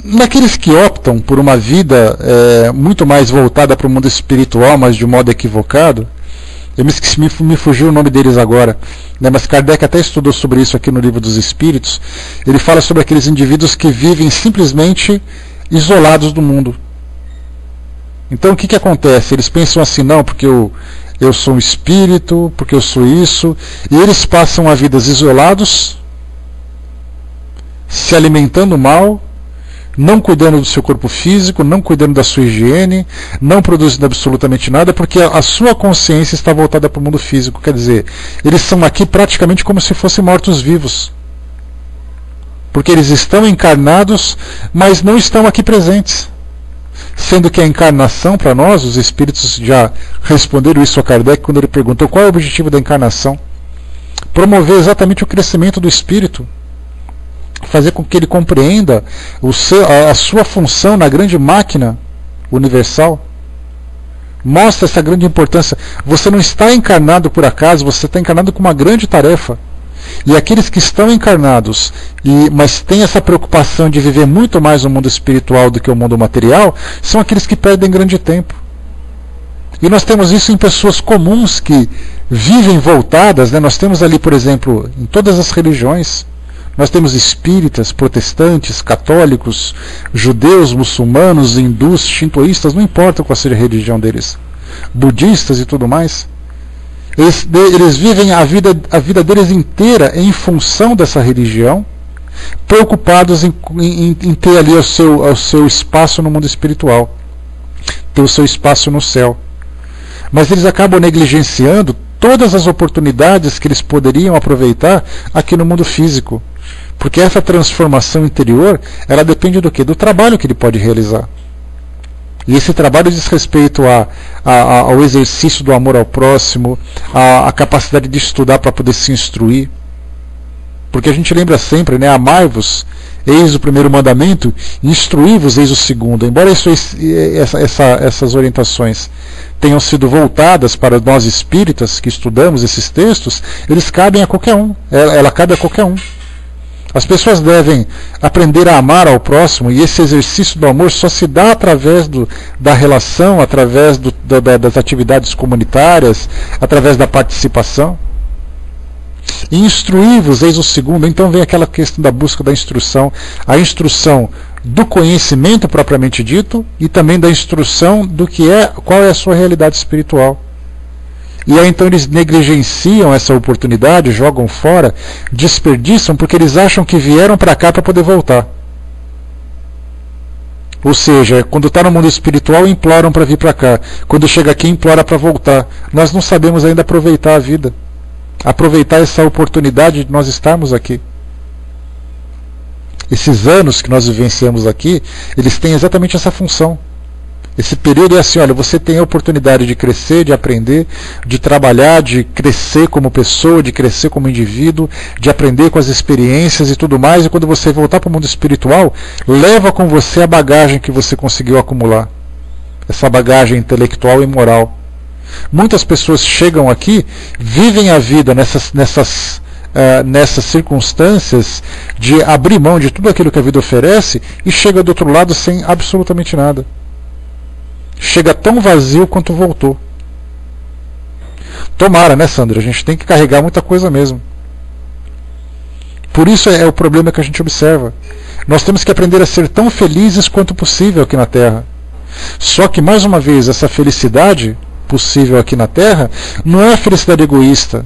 naqueles que optam por uma vida muito mais voltada para o mundo espiritual, mas de um modo equivocado. Eu me esqueci, me fugiu o nome deles agora, né, mas Kardec até estudou sobre isso aqui no Livro dos Espíritos. Ele fala sobre aqueles indivíduos que vivem simplesmente isolados do mundo. Então o que acontece? Eles pensam assim, não, porque eu sou um espírito, porque eu sou isso, e eles passam a vidas isolados, se alimentando mal, não cuidando do seu corpo físico, não cuidando da sua higiene, não produzindo absolutamente nada, porque a sua consciência está voltada para o mundo físico. Quer dizer, eles são aqui praticamente como se fossem mortos-vivos. Porque eles estão encarnados, mas não estão aqui presentes. Sendo que a encarnação, para nós, os espíritos já responderam isso a Kardec quando ele perguntou qual é o objetivo da encarnação. Promover exatamente o crescimento do espírito. Fazer com que ele compreenda a sua função na grande máquina universal. Mostra essa grande importância. Você não está encarnado por acaso, você está encarnado com uma grande tarefa. E aqueles que estão encarnados, mas têm essa preocupação de viver muito mais no mundo espiritual do que o mundo material, são aqueles que perdem grande tempo. E nós temos isso em pessoas comuns que vivem voltadas, né? Nós temos ali, por exemplo, em todas as religiões, nós temos espíritas, protestantes, católicos, judeus, muçulmanos, hindus, shintoístas, não importa qual seja a religião deles, budistas e tudo mais. Eles vivem a vida deles inteira em função dessa religião, preocupados em ter ali o seu espaço no mundo espiritual, ter o seu espaço no céu. Mas eles acabam negligenciando todas as oportunidades que eles poderiam aproveitar aqui no mundo físico. Porque essa transformação interior, ela depende do quê? Do trabalho que ele pode realizar. E esse trabalho diz respeito ao exercício do amor ao próximo, à capacidade de estudar para poder se instruir. Porque a gente lembra sempre, né? Amai-vos, eis o primeiro mandamento, instruí-vos, eis o segundo. Embora essas orientações tenham sido voltadas para nós espíritas que estudamos esses textos, eles cabem a qualquer um. Ela cabe a qualquer um. As pessoas devem aprender a amar ao próximo, e esse exercício do amor só se dá através da relação, através das atividades comunitárias, através da participação. E instruí-vos, eis o segundo. Então vem aquela questão da busca da instrução, a instrução do conhecimento propriamente dito, e também da instrução do que qual é a sua realidade espiritual. E aí então eles negligenciam essa oportunidade, jogam fora, desperdiçam, porque eles acham que vieram para cá para poder voltar. Ou seja, quando está no mundo espiritual, imploram para vir para cá. Quando chega aqui, implora para voltar. Nós não sabemos ainda aproveitar a vida. Aproveitar essa oportunidade de nós estarmos aqui. Esses anos que nós vivenciamos aqui, eles têm exatamente essa função. Esse período é assim, olha, você tem a oportunidade de crescer, de aprender, de trabalhar, de crescer como pessoa, de crescer como indivíduo, de aprender com as experiências e tudo mais, e quando você voltar para o mundo espiritual, leva com você a bagagem que você conseguiu acumular. Essa bagagem intelectual e moral. Muitas pessoas chegam aqui, vivem a vida nessas circunstâncias de abrir mão de tudo aquilo que a vida oferece e chega do outro lado sem absolutamente nada. Chega tão vazio quanto voltou. Tomara, né, Sandra? A gente tem que carregar muita coisa mesmo. Por isso é o problema que a gente observa. Nós temos que aprender a ser tão felizes quanto possível aqui na Terra. Só que, mais uma vez, essa felicidade possível aqui na Terra não é a felicidade egoísta.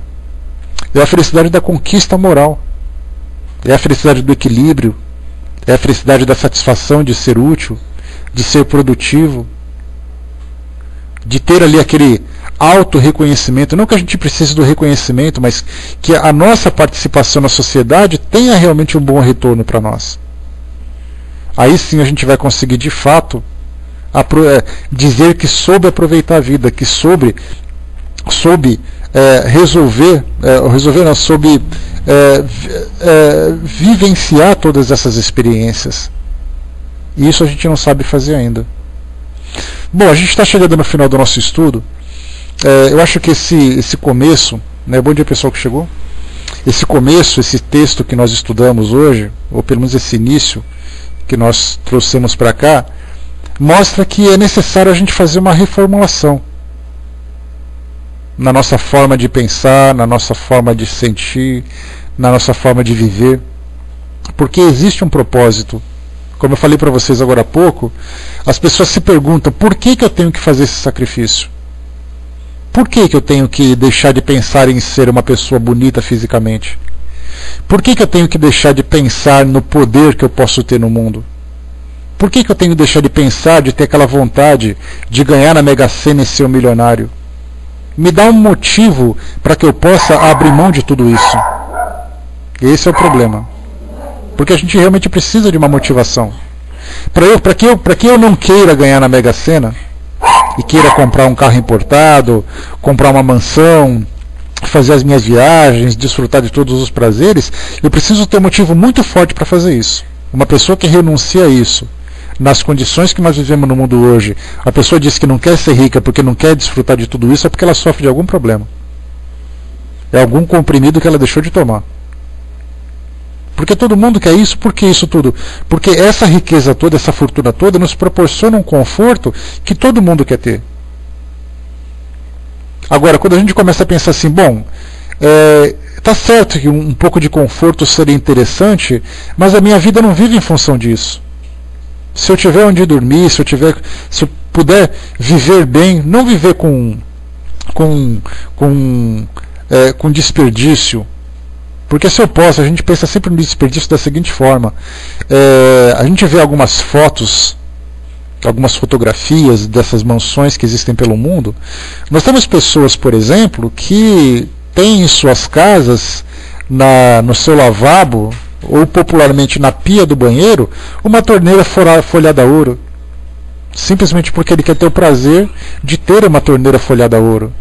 É a felicidade da conquista moral. É a felicidade do equilíbrio. É a felicidade da satisfação de ser útil, de ser produtivo, de ter ali aquele auto-reconhecimento. Não que a gente precise do reconhecimento, mas que a nossa participação na sociedade tenha realmente um bom retorno para nós. Aí sim a gente vai conseguir de fato dizer que soube aproveitar a vida, que soube vivenciar todas essas experiências. E isso a gente não sabe fazer ainda. Bom, a gente está chegando no final do nosso estudo. Eu acho que esse começo, né, bom dia pessoal que chegou, esse começo, esse texto que nós estudamos hoje, ou pelo menos esse início que nós trouxemos para cá, mostra que é necessário a gente fazer uma reformulação na nossa forma de pensar, na nossa forma de sentir, na nossa forma de viver, porque existe um propósito. Como eu falei para vocês agora há pouco, as pessoas se perguntam, por que eu tenho que fazer esse sacrifício? Por que eu tenho que deixar de pensar em ser uma pessoa bonita fisicamente? Por que eu tenho que deixar de pensar no poder que eu posso ter no mundo? Por que eu tenho que deixar de pensar, de ter aquela vontade de ganhar na Mega Sena e ser um milionário? Me dá um motivo para que eu possa abrir mão de tudo isso. Esse é o problema. Porque a gente realmente precisa de uma motivação. Para que eu não queira ganhar na Mega Sena e queira comprar um carro importado, comprar uma mansão, fazer as minhas viagens, desfrutar de todos os prazeres, eu preciso ter um motivo muito forte para fazer isso. Uma pessoa que renuncia a isso, nas condições que nós vivemos no mundo hoje, a pessoa diz que não quer ser rica porque não quer desfrutar de tudo isso, é porque ela sofre de algum problema. É algum comprimido que ela deixou de tomar. Porque todo mundo quer isso, por que isso tudo? Porque essa riqueza toda, essa fortuna toda, nos proporciona um conforto que todo mundo quer ter. Agora, quando a gente começa a pensar assim, bom, tá certo que um pouco de conforto seria interessante, mas a minha vida não vive em função disso. Se eu tiver onde dormir, se eu puder viver bem, não viver com desperdício. Porque se eu posso, a gente pensa sempre no desperdício da seguinte forma. A gente vê algumas fotos, algumas fotografias dessas mansões que existem pelo mundo. Nós temos pessoas, por exemplo, que têm em suas casas, no seu lavabo, ou popularmente na pia do banheiro, uma torneira folhada a ouro. Simplesmente porque ele quer ter o prazer de ter uma torneira folhada a ouro.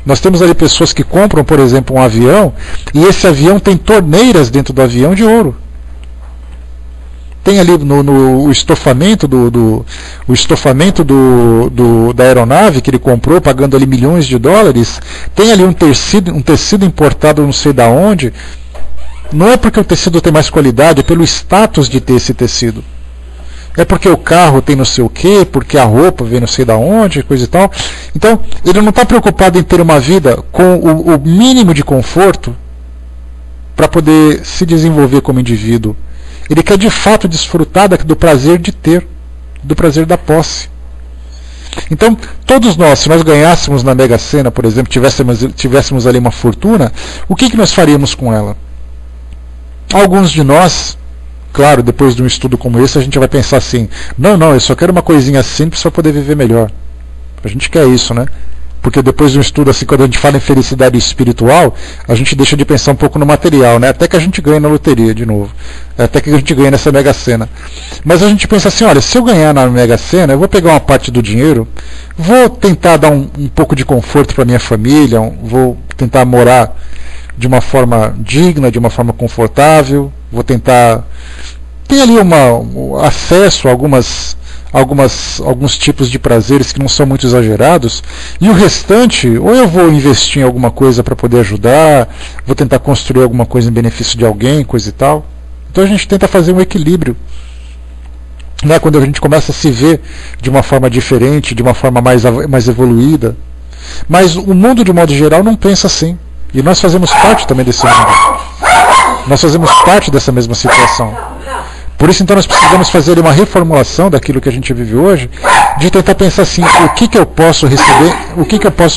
Nós temos ali pessoas que compram, por exemplo, um avião, e esse avião tem torneiras dentro do avião de ouro. Tem ali o estofamento da aeronave que ele comprou, pagando ali milhões de dólares. Tem ali um tecido importado não sei da onde. Não é porque o tecido tem mais qualidade, é pelo status de ter esse tecido. É porque o carro tem não sei o quê, porque a roupa vem não sei da onde, coisa e tal. Então, ele não está preocupado em ter uma vida com o mínimo de conforto para poder se desenvolver como indivíduo. Ele quer de fato desfrutar do prazer de ter, do prazer da posse. Então, todos nós, se nós ganhássemos na Mega Sena, por exemplo, tivéssemos ali uma fortuna, o que nós faríamos com ela? Alguns de nós, claro, depois de um estudo como esse, a gente vai pensar assim, não, eu só quero uma coisinha simples para poder viver melhor. A gente quer isso, né? Porque depois de um estudo assim, quando a gente fala em felicidade espiritual, a gente deixa de pensar um pouco no material, né? Até que a gente ganha na loteria de novo. Até que a gente ganha nessa Mega Sena. Mas a gente pensa assim, olha, se eu ganhar na Mega Sena, eu vou pegar uma parte do dinheiro, vou tentar dar um pouco de conforto para minha família, vou tentar morar de uma forma digna, de uma forma confortável, vou tentar ter ali acesso a alguns tipos de prazeres que não são muito exagerados, e o restante, ou eu vou investir em alguma coisa para poder ajudar, vou tentar construir alguma coisa em benefício de alguém, coisa e tal. Então a gente tenta fazer um equilíbrio, né? Quando a gente começa a se ver de uma forma diferente, de uma forma mais evoluída. Mas o mundo, de modo geral, não pensa assim, e nós fazemos parte também desse mundo. Nós fazemos parte dessa mesma situação. Por isso, então, nós precisamos fazer uma reformulação daquilo que a gente vive hoje, de tentar pensar assim, o que eu posso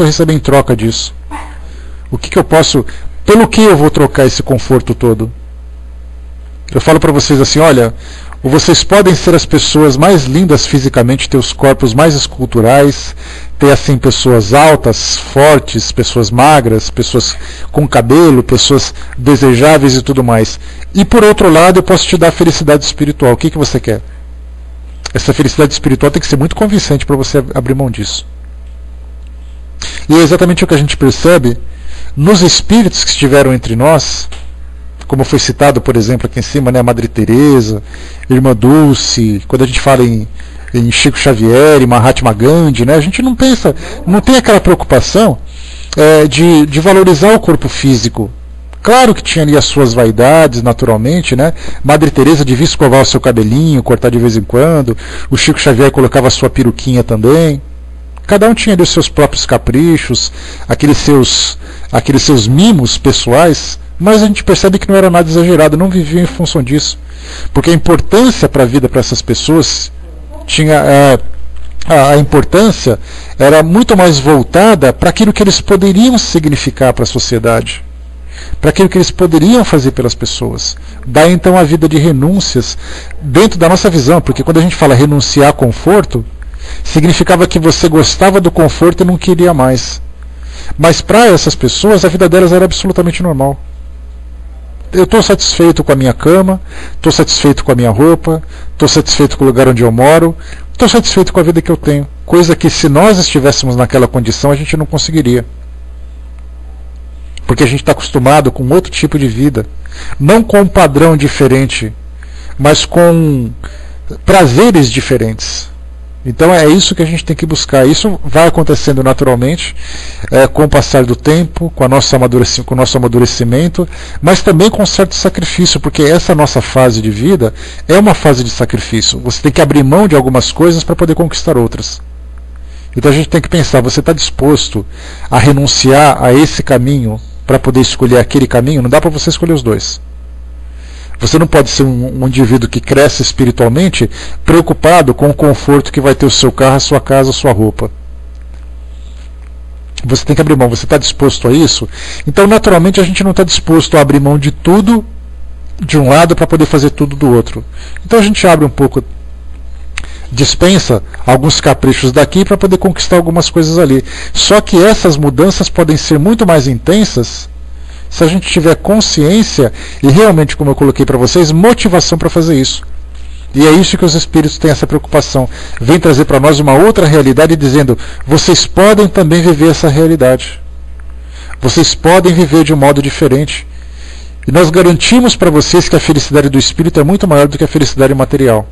receber em troca disso? Pelo que eu vou trocar esse conforto todo? Eu falo para vocês assim, olha, vocês podem ser as pessoas mais lindas fisicamente, ter os corpos mais esculturais, ter assim pessoas altas, fortes, pessoas magras, pessoas com cabelo, pessoas desejáveis e tudo mais. E por outro lado, eu posso te dar felicidade espiritual. O que você quer? Essa felicidade espiritual tem que ser muito convincente para você abrir mão disso. E é exatamente o que a gente percebe nos espíritos que estiveram entre nós, como foi citado, por exemplo, aqui em cima, né, a Madre Teresa, Irmã Dulce, quando a gente fala em Chico Xavier e Mahatma Gandhi, né, a gente não tem aquela preocupação de valorizar o corpo físico. Claro que tinha ali as suas vaidades, naturalmente, né? Madre Teresa devia escovar o seu cabelinho, cortar de vez em quando, o Chico Xavier colocava a sua peruquinha também. Cada um tinha ali os seus próprios caprichos, aqueles seus mimos pessoais, mas a gente percebe que não era nada exagerado, não viviam em função disso. Porque a importância para a vida para essas pessoas a importância era muito mais voltada para aquilo que eles poderiam significar para a sociedade, para aquilo que eles poderiam fazer pelas pessoas. Daí então a vida de renúncias dentro da nossa visão, porque quando a gente fala renunciar a conforto, significava que você gostava do conforto e não queria mais. Mas para essas pessoas a vida delas era absolutamente normal. Eu estou satisfeito com a minha cama, estou satisfeito com a minha roupa, estou satisfeito com o lugar onde eu moro, estou satisfeito com a vida que eu tenho. Coisa que se nós estivéssemos naquela condição a gente não conseguiria. Porque a gente está acostumado com outro tipo de vida. Não com um padrão diferente, mas com prazeres diferentes. Então é isso que a gente tem que buscar. Isso vai acontecendo naturalmente, com o passar do tempo, com o nosso amadurecimento, mas também com um certo sacrifício, porque essa nossa fase de vida é uma fase de sacrifício. Você tem que abrir mão de algumas coisas para poder conquistar outras. Então a gente tem que pensar, você está disposto a renunciar a esse caminho para poder escolher aquele caminho? Não dá para você escolher os dois. Você não pode ser um indivíduo que cresce espiritualmente preocupado com o conforto que vai ter o seu carro, a sua casa, a sua roupa. Você tem que abrir mão. Você está disposto a isso? Então, naturalmente, a gente não está disposto a abrir mão de tudo de um lado para poder fazer tudo do outro. Então a gente abre um pouco, dispensa alguns caprichos daqui para poder conquistar algumas coisas ali. Só que essas mudanças podem ser muito mais intensas se a gente tiver consciência e realmente, como eu coloquei para vocês, motivação para fazer isso. E é isso que os espíritos têm essa preocupação. Vem trazer para nós uma outra realidade dizendo, vocês podem também viver essa realidade. Vocês podem viver de um modo diferente. E nós garantimos para vocês que a felicidade do espírito é muito maior do que a felicidade material.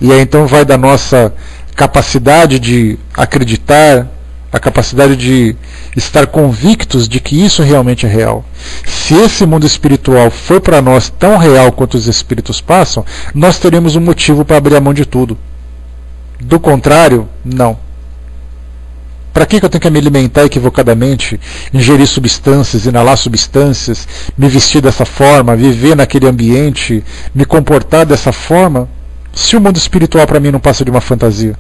E aí então vai da nossa capacidade de acreditar, a capacidade de estar convictos de que isso realmente é real. Se esse mundo espiritual for para nós tão real quanto os espíritos passam, nós teremos um motivo para abrir a mão de tudo. Do contrário, não. Para que eu tenho que me alimentar equivocadamente, ingerir substâncias, inalar substâncias, me vestir dessa forma, viver naquele ambiente, me comportar dessa forma, se o mundo espiritual para mim não passa de uma fantasia?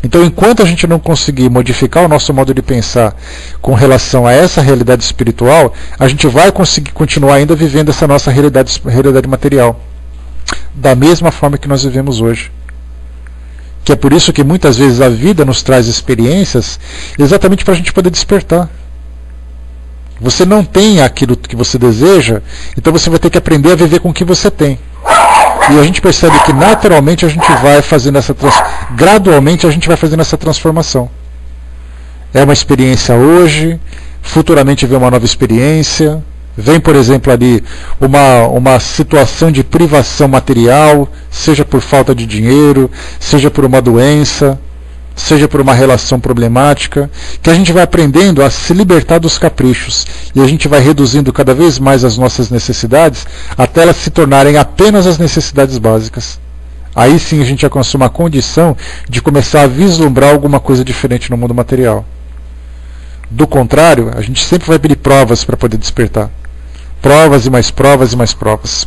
Então, enquanto a gente não conseguir modificar o nosso modo de pensar com relação a essa realidade espiritual, a gente vai conseguir continuar ainda vivendo essa nossa realidade material, da mesma forma que nós vivemos hoje. Que é por isso que muitas vezes a vida nos traz experiências exatamente para a gente poder despertar. Você não tem aquilo que você deseja, então você vai ter que aprender a viver com o que você tem. E a gente percebe que naturalmente a gente vai fazendo gradualmente a gente vai fazendo essa transformação. É uma experiência hoje, futuramente vem uma nova experiência. Vem, por exemplo, ali uma situação de privação material, seja por falta de dinheiro, seja por uma doença, seja por uma relação problemática, que a gente vai aprendendo a se libertar dos caprichos e a gente vai reduzindo cada vez mais as nossas necessidades até elas se tornarem apenas as necessidades básicas. Aí sim a gente alcança uma condição de começar a vislumbrar alguma coisa diferente no mundo material. Do contrário, a gente sempre vai pedir provas para poder despertar. Provas e mais provas e mais provas.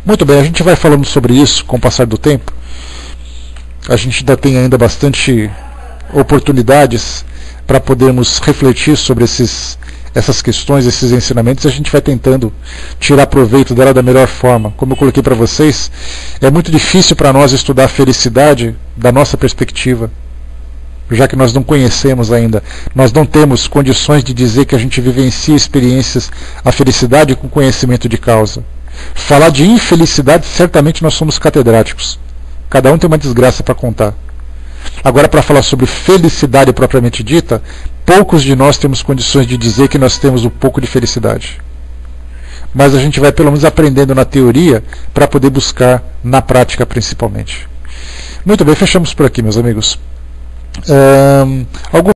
Muito bem, a gente vai falando sobre isso com o passar do tempo. A gente ainda tem bastante oportunidades para podermos refletir sobre essas questões, esses ensinamentos. A gente vai tentando tirar proveito dela da melhor forma. Como eu coloquei para vocês, é muito difícil para nós estudar a felicidade da nossa perspectiva, já que nós não conhecemos ainda, nós não temos condições de dizer que a gente vivencia experiências, a felicidade com conhecimento de causa. Falar de infelicidade, certamente nós somos catedráticos. Cada um tem uma desgraça para contar. Agora, para falar sobre felicidade propriamente dita, poucos de nós temos condições de dizer que nós temos um pouco de felicidade. Mas a gente vai pelo menos aprendendo na teoria para poder buscar na prática principalmente. Muito bem, fechamos por aqui, meus amigos.